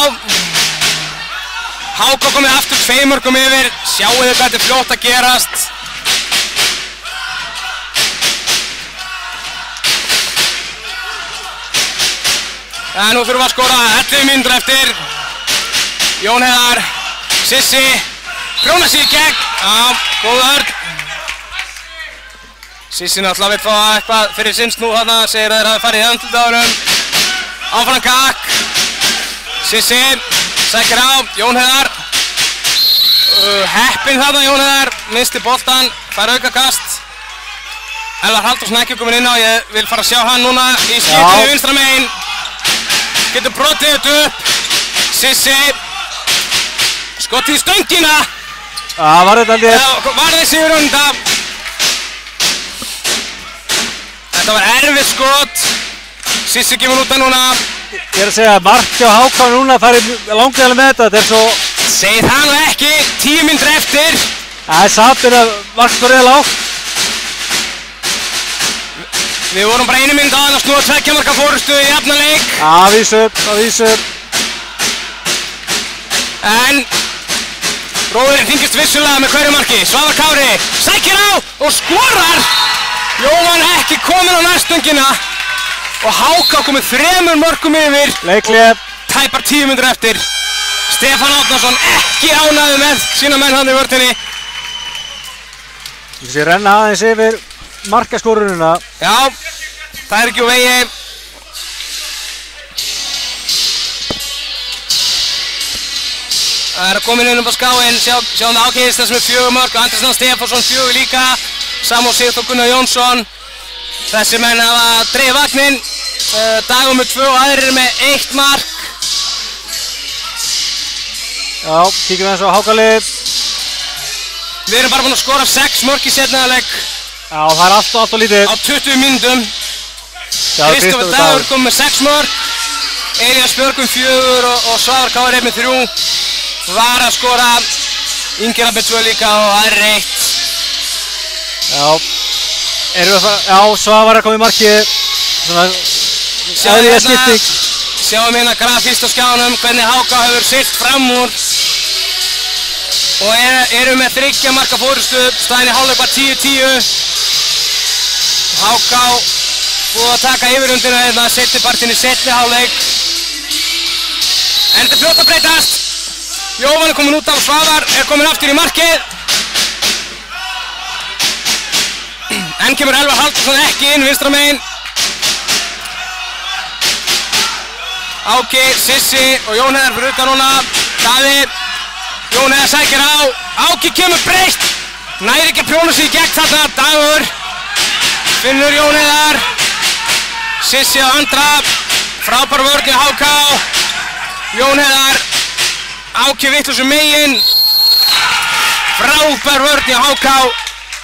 HK komið aftur 2 mörkum yfir. Sjáu þið hvað þetta er fljótt að gerast. En nú þurfum við að skora 11 mínútur eftir. Jón Heiðar, Sissi. Prjóna sig í gegn. Já, góð vörn. Sissi náttúrulega vill fá eitthvað fyrir sinn snúð þarna. Segir að þeir hafi farið í andlitaðunum. Áfram Kak. Sissi sækir á. Jón Heiðar. Heppinn þarna Jón Heiðar. Misti boltan. Fær aukakast. Elvar Halldórsson ekki komin inn á, ég vil fara að sjá hann núna í skiptinu vinstra megin. Getur brotið þetta upp. Sissi. Skottið í stöngina. Var þetta aldrei? Varði sigurinn þetta. Þetta var erfitt skot. Sissi kemur út að núna. Ég að segja, mark hjá HK núna farið langlega með þetta er svo... Segð það nú ekki, 10 mínútur eftir. Það er samt að mark svo reyða lágt. Við vorum bara 1 mínútu áðan að snúa 2 marka fórustu í jafnan leik. Að vísu. En róðurinn hringist vissulega með hverju marki. Svavar Kári sækir á og skorar. Jóhann ekki kominn á nærstöngina. Og HK komið 3 mörkum yfir. Leikhlé. Tæpar 10 mínútur eftir. Stefán Árnason ekki ánægður með sína menn hann í vörninni. Ég sé renna aðeins yfir markaskorununa. Já, það er ekki úr vegi. Það er að komin inn á skáinn, sjáum það ákveðist þessum er 4 mörk. Andrisson Stefánsson 4 líka. Samúl Sigþór Gunnar Jónsson. Þessi menn hafa dreifð vagninn. Dagur með 2 og aðrir með 1 mark. Já, kíkjum eins á HK-lið. Við erum bara búin að skora 6 mörk í seinni hálfleik. Já, það er allt og lítið. Á 20 mínútum. Kristófer Dagur kom með 6 mörk. Elías Björgum 4 og Svavar Kári með 3. Var að skora. Ingi Rapp með 2 líka og aðrir 1. Já. Erum við að fara, já, Svavar að koma í markið. Svona, aðriða skipting. Sjáum hérna grafíst á skjánum hvernig HK hefur siglt fram úr. Og erum með 3 marka fórustu, staðinn í hálfleik var 10-10. HK búið að taka yfirundina hérna seinni partinn í seinni hálfleik. En þetta fljótt að breytast. Jóhann er komin út af, Svavar er komin aftur í markið. Enn kemur Elvar Halldórsson ekki inn vinstra megin. Áki, Sissi og Jón Heiðar fyrir utan núna. Daði, Jón Heiðar sækir á. Áki kemur breytt. Næri ekki að prjóna sig í gegn þarna. Dagur finnur Jón Heiðar. Sissi á andra. Frábær vörn í HK. Jón Heiðar. Áki vitlausum megin. Frábær vörn í HK.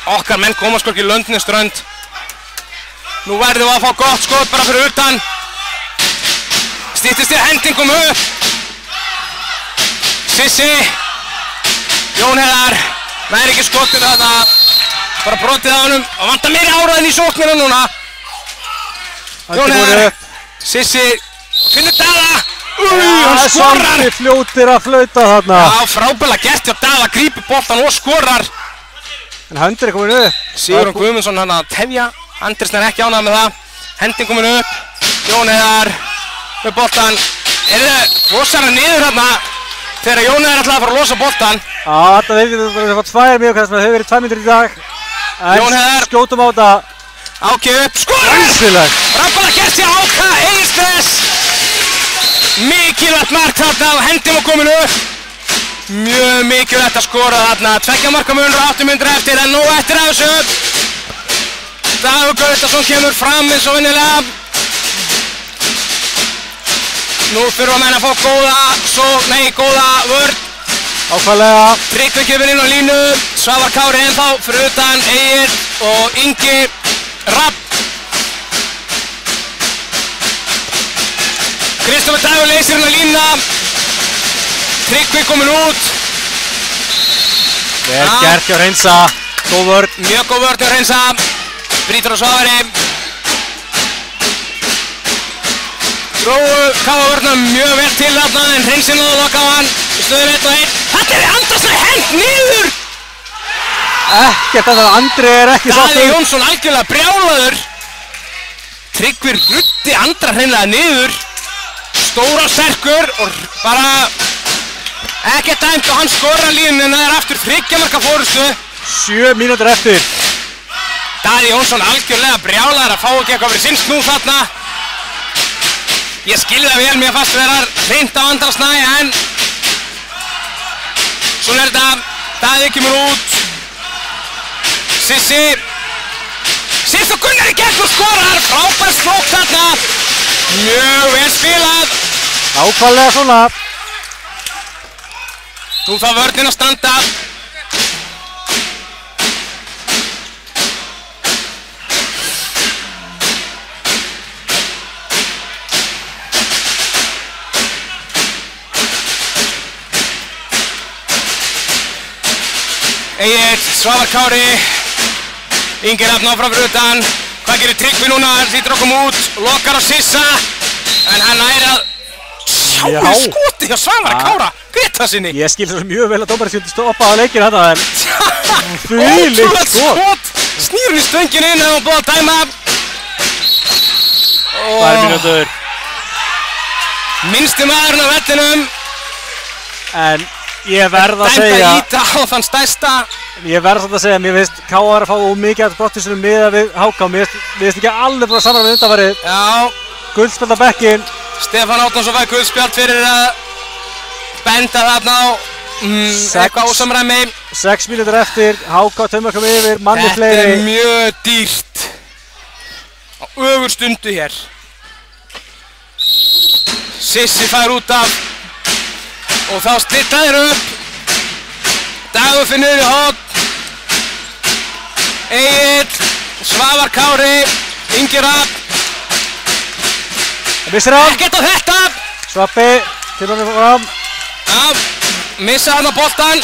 Okkar menn koma sko ekki í Löndnisströnd. Nú verðum við að fá gott skot bara fyrir utan. Styttist þér hendingum upp. Sissi. Jón Heiðar. Næri ekki skotinu þarna. Bara brotið á honum. Og vantar meiri áræðin í sóknina núna. Jón Heiðar. Sissi. Finnur Daða. Hann skorar. Svolítið fljótir að flauta þarna. Já, frábærlega gert hjá Daða. Grípur boltan og skorar. En Höndri er komin upp. Sigurjón Guðmundsson hann að tefja. Andrisson er ekki ánægður með það. Hending komin upp. Jón Heiðar með boltan. Losar hann niður hérna þegar Jón Heiðar ætlaði að fara að losa boltan. Já, þetta veit við að fá 2 mjög kannski, það hefur verið 2 mínútur í dag. Jón Heiðar. Skjótum á þetta. Áki upp, skorar! Frábærlega gert hjá HK, Egilsnes. Mikilvægt mark þarna og hending var komin upp. Mjög mikilvægt að skora þarna. 2 marka munur á 8 mínútur eftir en nú eftir af þessu. Dagur Gautason kemur fram eins og venjulega. Nú þurfa menn að fá góða vörn. Ákvæðlega. Tryggvi kemur inn á línu. Svavar Kári ennþá fyrir utan Egil og Ingi Rapp. Kristófer Dagur leysir hann á línuna. Tryggvi komin út. Vel gert hjá Hreinsa. Góð vörn. Mjög góð vörn hjá Hreinsa. Brýtur á Svavari. Drógu Káa-vörnum mjög vel til þarna en Hreinsi náði að loka á hann. Í stöður 1-1. Þetta er Andrisson hent niður! Ekkert að það Andri er ekki sáttur. Daði Jónsson algjörlega brjálaður. Tryggvi ruddi Andra hreinlega niður. Stóra sterkur og bara ekkert dæmt og hann skorar línuna en það er aftur 3 marka fórustu. 7 mínútur eftir. Daði Jónsson algjörlega brjálaður að fá ekki eitthvað fyrir sinn snúð þarna. Ég skilði það vel, mér fannst vera hreint á Andra Snæ en svona er þetta. Daði kemur út. Sissi Sigþór Gunnar í gegn og skorar. Frábær slók þarna. Mjög vel spilað. Nákvæmlega svona. Nú þá vörnin að standa. Egill, Svavar Kári, Ingi Rafn áfram fyrir utan. Hvað gerir Tryggvi núna? Hlýtur að koma út, lokar á Sissa. En hann nær að sjá skoti hjá Svavar Kára, Gretasinni. Ég skil svo mjög vel að dómarinn skildi stoppa á leikinn þetta, en ótrúlega skot. Snýr hún í stöngin inn og búið að dæma. 2 mínútur. Minnsti maðurinn á vellinum. En ég verð að segja... Dæmt að íta á þann stærsta. Ég verð að segja, mér finnst K.A. að fá mikið af brottvísunum miðað við HK. Mér finnst ekki alveg búin að samræða við undanfarið. Já. Guldspjald á bekkinn. Stefán Árnason fær guldspjald fyrir að benda þarna á eitthvað ósamræmi. 6 mínútur eftir, HK taumörkum yfir, manni fleiri. Þetta er mjög dýrt á ögur stundu hér. Sissi fær út af og þá stilla þeir upp. Dagur fyrir niður í horn. Egill, Svavar Kári, Ingi Rafn. Missir hann. Ekkert á þetta. Svappi, kemur hann fram. Já, missa hann á boltan.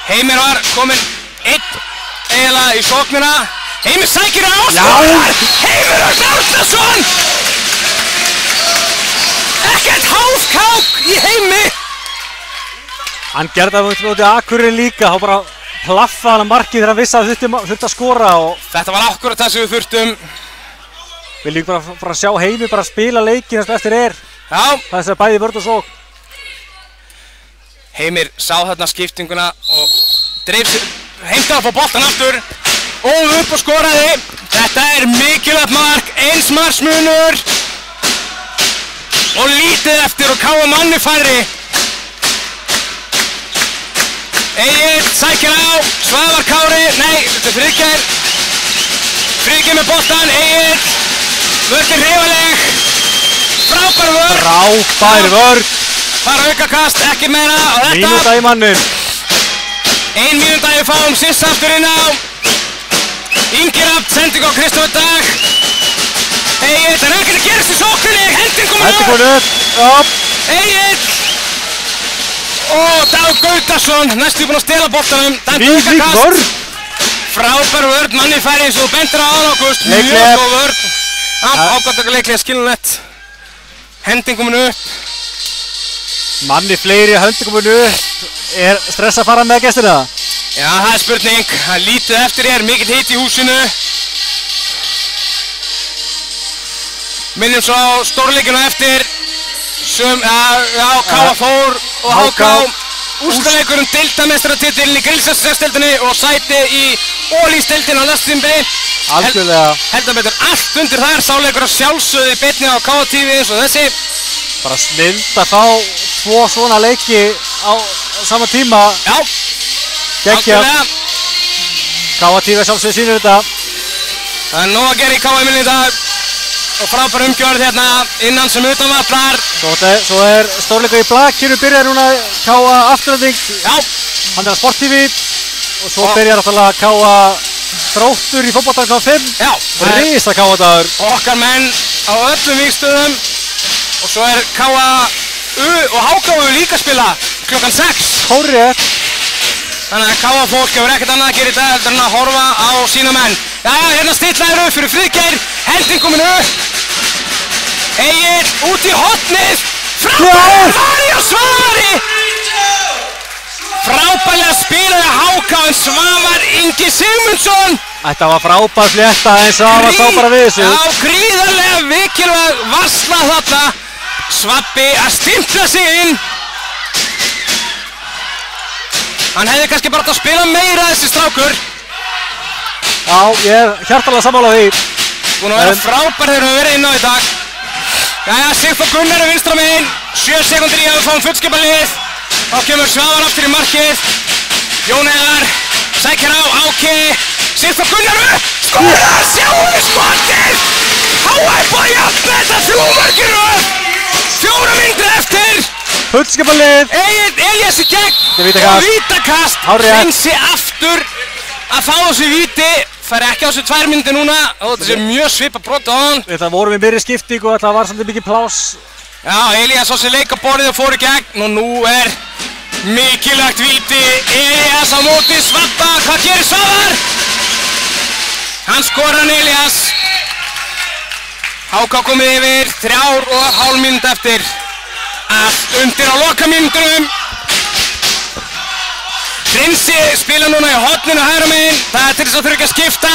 Heimir var kominn einn eiginlega í sóknina. Heimir sækir á skorar. Heimir Árnason. Ekkert hálfkák í Heimi. Hann gerði það mútið Akureyri líka. Þá bara plaffaði hann að markið þegar hann vissi að þurfti að skora. Þetta var akkurat það sem við þurftum. Við líka bara sjá Heimi bara spila leikinn eftir er. Já. Það er bæði vörn og sókn. Heimir sá þarna skiptinguna og dreif sig, heimtaði að fá boltan aftur og upp og skoraði. Þetta er mikilvægt mark, eins marks munur og lítið eftir og K.A. manni færri. Egill sækir á, Svavar Kári, nei, þetta er Friðgeir. Friðgeir með boltan, Egill, vörðin hrifaleg, frábær vörð. Frábær vörð. Bara aukakast, ekki meira og þetta. Mínúta í mannum. 1 mínúta við fáum Sissa aftur inn á. Ingi Rafn, sending á Kristófer Dag. Egill, það er ekkert að gerast í sókninni, hending komin upp. Upp. Egill. Og Dagur Gautason, næstu búinn að stela boltanum. Vík vörð. Frábær vörð, manni færi eins og bendur á August. Leiklega. Mjög góð vörð. Ágætt leiklega skilunett. Hending komin upp. Manni fleiri höndi komin upp. Er stress að fara með gestina? Já, það er spurning. Það er lítið eftir hér, mikill hiti í húsinu. Minnum svo á stórleikinu eftir. K.A. Þór og HK. Úrslitaleikur deildarmeistaratitilinn í Grímsnesi-deildinni og sæti í Ólís-deildinni á næsta tímabili. Algjörlega. Heldur betur allt undir þar. Sáleikur að sjálfsögðu í beinni á K.A. TV eins og þessi. Bara snild að fá 2 svona leiki á sama tíma. Já, algjörlega. K.A. TV sjálfsögðu sýnir þetta. Það er nóg að gera í K.A. í dag. Og frábær umgjörð hérna innan sem utan vallar. Svo er stórleikur í Blakinu byrjar núna K.A. afturölding. Já. Hann er á Sport TV. Og svo byrjar náttúrulega K.A. Þróttur í fótbolta kl. 5. Já. Risa K.A. dagur. Okkar menn á öllum vígstöðum. Og svo er K.A. og HK líka spila kl. 6. Hárrétt. Þannig að K.A. fólk hefur ekkert annað að gera í dag heldur en að horfa á sína menn. Jæja, hérna stillaður upp fyrir Friðgeir. Hending komin upp. Egill út í hornið. Frábær Vari og Svavari. Frábærlega spilaði HK en Svavar Ingi Sigmundsson. Þetta var frábær flétta en Svavar sá bara við þessu. Já, gríðarlega mikilvæg varsla þarna. Svabbi að stimpla sig inn. Hann hefði kannski bara átt að spila meira þessi strákur. Já, ég er hjartanlega sammála því. Búinn að vera frábær þegar við verið inn á í dag. Jæja, Sigþór Gunnar er vinstra megin. 7 sekúndur í að við fáum fullskipalið. Þá kemur Svavar aftur í markið. Jón Heiðar sækir á Áki. Sigþór Gunnar upp, skorar, sjáum skotið! HF búið að jafna þetta 3 mörk í röð! 4 mínútur eftir! Fullskipalið! Egill Elías í gegn Vítakast. og vítakast! Hárrétt. Hreinssi aftur að fá þessu víti, fær ekki á þessu 2 mínútur núna og þetta sé mjög svipað brot á hann. Þetta vorum við meiri skipting og þetta var samt mikið pláss. Já, Elías á sér leik á borðið og fór í gegn og nú mikilvægt víti, Elías á móti Svabba, hvað gerir Svavar? Hann skorar hann Elías. HK komið yfir, 3,5 mínútur eftir. Allt undir á lokamínútunum. Hreinssi spila núna í horninu hægra megin. Það til þess að þurfa ekki að skipta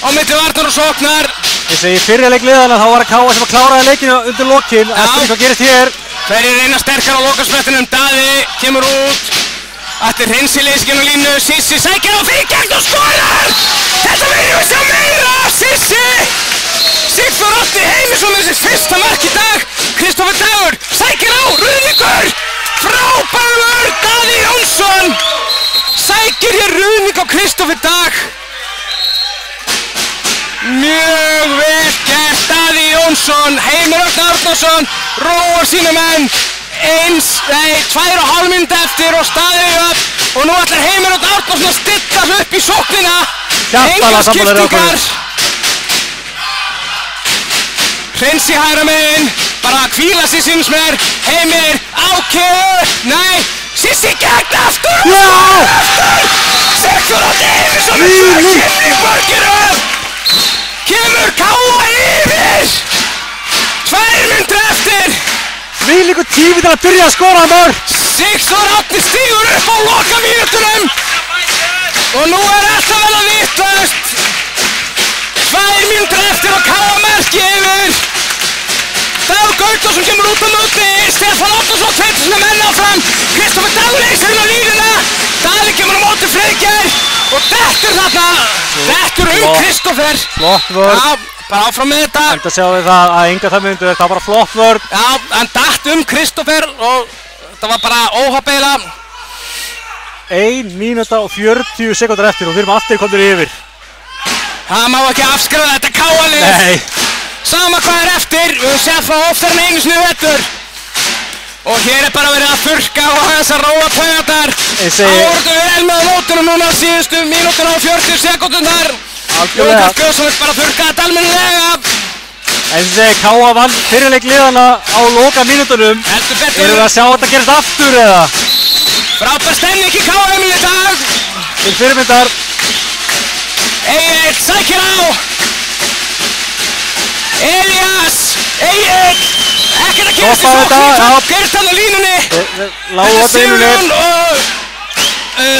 á milli varnar og sóknar. Ég segi fyrri leik liðana þá var að Káa sem að kláraði leikinu undir lokin. Eftir hvað gerist hér? Hverjir reyna sterkar á lokasprettinum, Daði kemur út. Eftir Hreinssi leyskinn á línu, Sissi sækir á fyrir gegn og skorar! Þetta verður við sjá meira af Sissi! Sigþór Árni Heimisson með sitt fyrsta mark í dag. Kristófer Dagur sækir á, Ruðningur! Frábær Daði Jónsson! Sækir hér Ruðning á Kristófer Dag. Mjög vel gert Daði Jónsson, Heimir Örn Árnason róar sína menn 2,5 mínútur eftir og staðið upp og nú ætlar Heimir Örn Árnason að stilla sig upp í sóknina. Engar skiptingar. Hreinssi hægra megin, bara að hvíla sig síns mér. Heimir, Áki, nei, Sissi gegn aftur! Já! Sigþór Árni Heimisson með 2 skipting í röð! Kemur Káa yfir! 2 mínútur eftir! Þvílíkur tími til að byrja að skora mörk! Sigþór Árni stígur upp á lokamínútunum! Og nú alltaf vel að vitlaust! 2 mínútur eftir og Káa merki yfir! Dagur Gautórsson kemur út á móti, Stefán Árnason tveitir sinna menn áfram, Kristófer Dagur leysir inn á línuna, Daði kemur á móti Freygeir og dettur þarna, dettur Kristófer. Flott vörn. Já, bara áfram með þetta. Þetta sjáum við það að enga það myndu, þetta var bara flott vörn. Já, hann datt Kristófer og þetta var bara óhapp eiginlega. 1 mínúta og 40 sekúndur eftir og við erum allir komnir yfir. Það má ekki afskrifa þetta Káa-lið. Nei. Sama hvað eftir, við höfum séð það oftar en einu sinni vettur. Og hér bara verið að þurrka og aðeins að róa taugarnar. Árðu vel með á nótunum núna síðustu mínútuna og 40 sekúndurnar. Jónas Guðsson vill bara þurrka þetta almennilega. En ég segi, Káa vann fyrirleik liðana á loka mínútunum. Heldur betur. Erum við að sjá þetta gerast aftur eða? Frábær stemning í Káa-heimilinu í dag. Til fyrirmyndar. Egill sækir á. Elías, Egill, ekkert að gerast í sóknum, gerist hann á línunni. Lágu á línunni. Og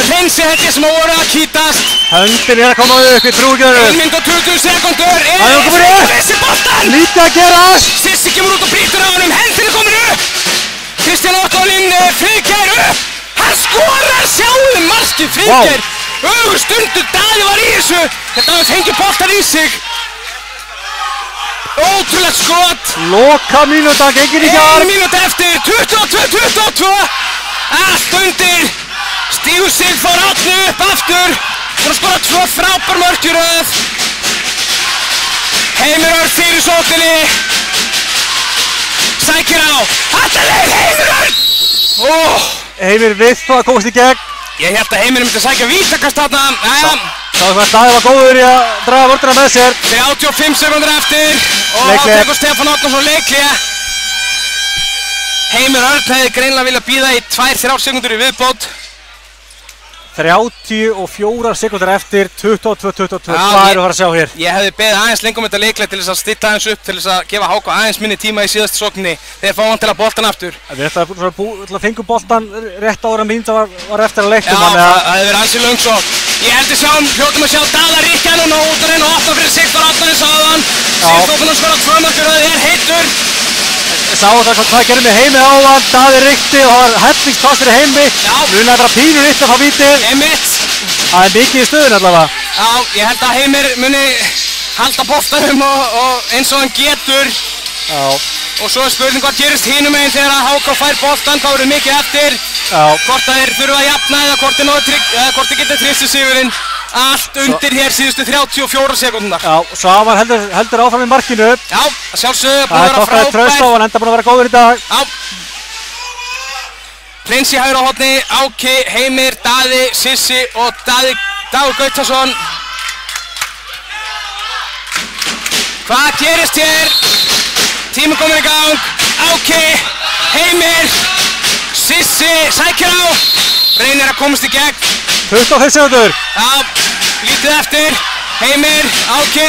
Hreinssi held ég sem að voru að kýtast. Höndin að koma upp í trúgjörðu. 1 mínúta og 20 sekúndur. Hann komur upp. Sissi boltan. Lítið að gerast. Sissi kemur út og brýtur á honum, hendin er komin upp. Kristján Óttólin, Freygeir upp. Hann skorar, sjáum markið Freygeir. Stundu Daði var í þessu. Þetta hafði fengið boltar í sig. Ótrúlegt skot. Loka mínúta, gengir ekki að. 1 mínúta eftir, 22. Allt undir. Stígur Sigþór Árni upp aftur. Búinn að skora 2 frábær mörk í röð. Heimir Örn fyrir sókninni. Sækir á. Þetta leið Heimir Örn. Heimir við það að komast í gegn. Ég held að Heimir myndi sækja vítakast þarna. Það var Daði var góður í að draga vörðina með sér. 35 sekundur eftir og þá tekur Stefán Árnason leikhlé. Heimir Örn hefði greinilega viljað bíða í 2-3 sekundur í viðbót. 34 sekundur eftir, 22. Hvað eru að fara að sjá hér? Ég hefði beðið aðeins lengur með þetta leikhlé til þess að stilla aðeins upp til þess að gefa HK aðeins minni tíma í síðastu sókninni þegar fá hann til að boltan aftur. Við ætlaðum að fengja boltan rétt ára mínúta var eftir að leiknum. Já, það hefði verið ansi löng sókn. Ég held hljótum að sjá Daða rykkja núna út og reyna að opna fyrir Sigþór Árni sáðan. Sigþór skora 2 mörk í röð, heitur. Sáu það hvað gerði með Heimi áðan, Daði rykti og það var hellingspass fyrir Heimi. Núna er bara pínur ytt að fá vítið. Einmitt. Það er mikið í stöðun allavega. Já, ég held að Heimir muni halda boltanum og eins og hann getur. Já. Og svo er spurning hvað gerist hinum meginn þegar að HK fær boltan, þá eru mikið eftir. Já. Hvort það þurfa að jafna eða hvort þið geta treyst sigurinn. allt undir hér síðustu 34 sekúndunar. Já, Svavar heldur áfram í markinu. Já, sjálfsögðu, búið Það að vera kostaði traust á, frábær. hann enda búin að vera góður í dag. Já. Prins í hægra horni, Áki, Heimir, Daði, Sissi og Dagur Gautason. Hvað gerist hér? Tíminn kominn í gang. Áki, Heimir, Sissi, sækir á. Reynir að komast í gegn. 25 sekundur. Já, lítið eftir. Heimir, Áki,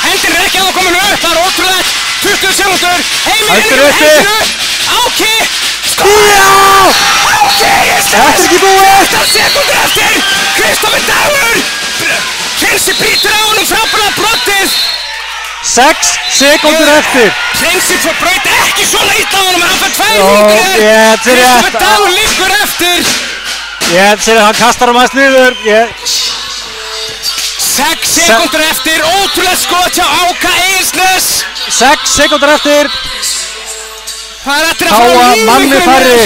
hendin er ekki að komin upp. Það er ótrúlegt. 20 sekundur. Heimir Hendur uppi. Áki, Já! Áki, Þetta er ekki búið. 8 sekundur eftir. Kristoffer Dagur. Prinsi brýtur á honum frábærlega brottið. 6 sekundur eftir. Prinsi braut ekki svona illa á honum, hann fær 2 Jó, hringur. ég held sér rétt. Kristoffer Dagur liggur eftir. Ég held sér að hann kastar hann aðeins niður. 6 sekundur eftir, ótrúlega skot hjá Áka Egilsnes. 6 sekundur eftir. Það er eftir að Káa fara manni færri.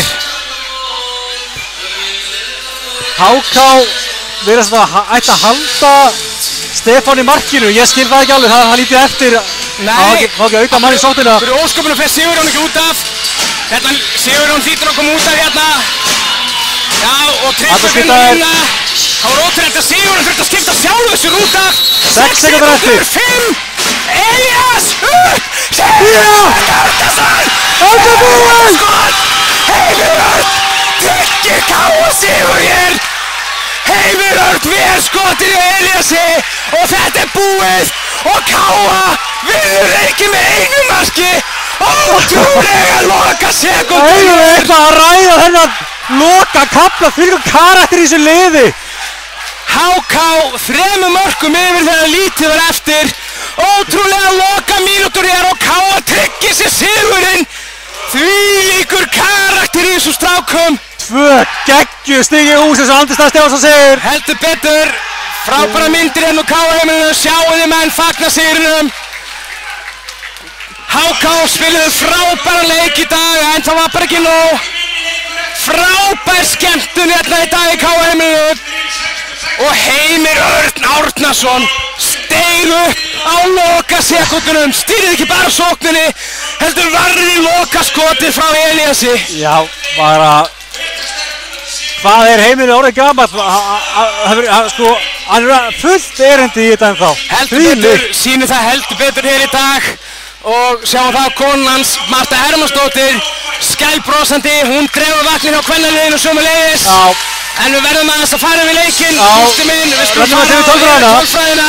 Háká virðast að ætti að halda Stefán í markinu. Ég skil það ekki alveg, það er hann lítið eftir. Nei. Fá ekki auka mann í sóttina. Fyrir ósköpunum fer Sigurjón ekki út af. Hérna, Sigurjón hlýtur að koma út af hérna. Já, og Tryggvi vinnur hérna. Það var ótrúlegt að Sigurjón þurfti að skipta sjálfu sér út af. 6 sekundur eftir. 5. Elías upp. Já! Þetta er búið! Skot. Heimir Örn tryggir Káa sigur hér. Heimir Örn ver skotið í Elíasi og þetta er búið og Káa vinnur leikinn með einu marki. Ótrúlega loka Það sekundur. er eitthvað að ræða þennan loka kapla fyrir karakter í þessu liði. HK 3 mörkum yfir þegar lítið var eftir. Ótrúlega loka mínútur hér og Káa tryggir sér sigurinn. Þvílíkur karakter í þessu strákum. 2 geggju stig í hús eins og Andri Snær Stefánsson segir. Heldur betur. Frábæra myndir hérna úr Káa heimilinu. Sjáuði menn fagna sigrinum. HK spiluðu frábæra leik í dag en það var bara ekki nóg. Frábær skemmtun hérna í dag í Káa heimilinu. Og Heimir Örn Árnason steig upp á loka sekundunum, stýrði ekki bara sókninni, heldur varði loka skotið frá Elíasi. Já, bara hvað er Heimir orðið gamall? Sko, hann er fullt erindi í þetta ennþá. Heldur betur, sýnir það heldur betur hér í dag og sjáum það konan hans, Marta Hermannsdóttir, skælbrósandi, hún dregur vagnir á kvennaliðinu sömuleiðis. Já. En við verðum aðeins að fara við leikinn, Gústi minn, við skulum Rennum að segja tölfræðina.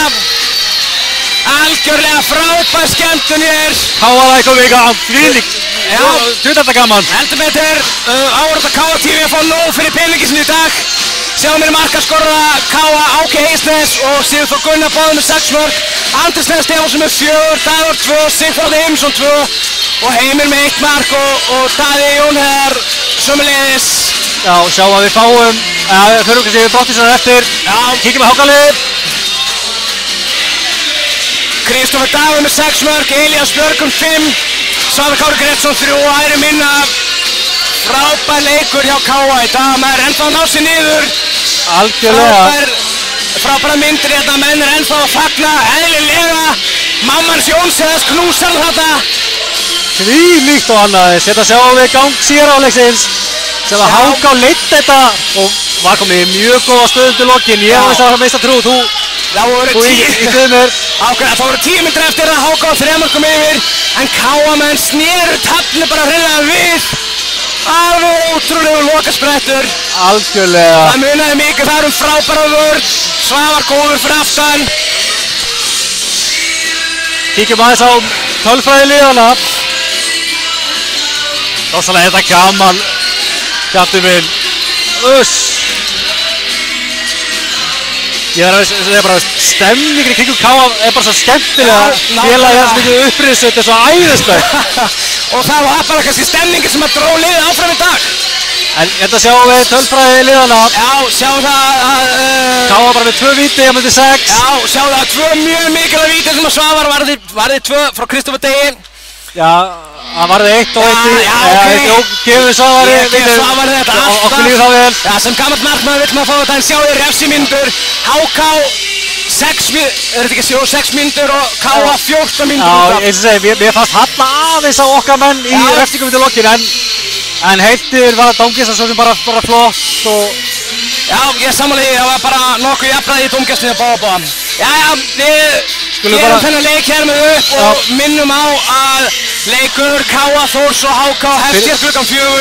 Algjörlega frábær skemmtun hér. Káa kom í gang, þvílík. Já. Þetta gaman. Heldur betur, áhverjum Káa TV að fá nóg fyrir peningin sinni í dag. Sjáum við markaskorra Káa Áki Egilsnes og Sigurþór Gunnar báðum með 6 mörk. Andri Snær Stefánsson með 4, Dagur 2, Sigþór Heimsson 2 og Heimir með 1 mark og Daði Jónheðar sömuleiðis. Já, sjá að við fáum, förum kannski við Brottinssonar eftir. Já. Kíkjum að Hákalið. Kristoffer Dagur með 6 mörk, Elías Björgum 5, Svavar Kári Grettsson 3 og aðri minna. Frábær leikur hjá Káa í dag, maður er ennþá að ná sér niður. Algjörlega. Frábæra myndir hérna, menn er ennþá að fagna, eðlilega. Mammans Jónsheðas knúsar þetta. Þvílíkt og annaðis. Þetta sjáum við gang síðar áleiksins. Sem að Háká leitt þetta og var komið í mjög góða stöðum til lokin. Ég veist að það var meist að trú, þú í stöðumur. Það voru 10 myndir eftir að Háká 3 mörkum yfir, en Káamenn snéru taflinu bara hreinlega við. Alveg ótrúlegu lokasprettur. Algjörlega. Það munaði mikið þar frábæra vörn. Svavar góður fyrir aftan. Kíkjum aðeins á tölfræði liðana. Rosalega þetta gaman. Gættu minn. Ég verður að segja bara stemningin í kringum Káa er bara svo skemmtilega. Félagið hans mikið upprýðsut, þetta er svo æðislegt. Og það var bara kannski stemningin sem að dró liðið áfram í dag. En þetta sjáum við tölfræði liðana. Já, sjáum það að... Káa bara með 2 víti, ég myndi 6. Já, sjáum það að 2 mjög mikilvæg víti sem að Svavar varði 2 frá Kristoffer Degi. Já, hann varði 1 og 1 í. Já, ok. Gefum við Svavari. Gefum Svavari þetta alltaf. Okkur líður það vel. Já, sem gammalt markmaður vill maður fá þetta en sjáu þér refsimyndur. HK 6 mínútur og K.A. 14 mínútur Já, út af. eins og segi, mér fannst halla aðeins á okkar menn í refsingum til lokin en heiltir var dómgæslan svo sem bara flott og... Já, ég sammála því, það var bara nokkuð jafnræði í dómgæslunni á báða. Jæja, við gerum þennan leik hér með upp og minnum á að leikur K.A. Þórs og HK hefst hér klukkan 4.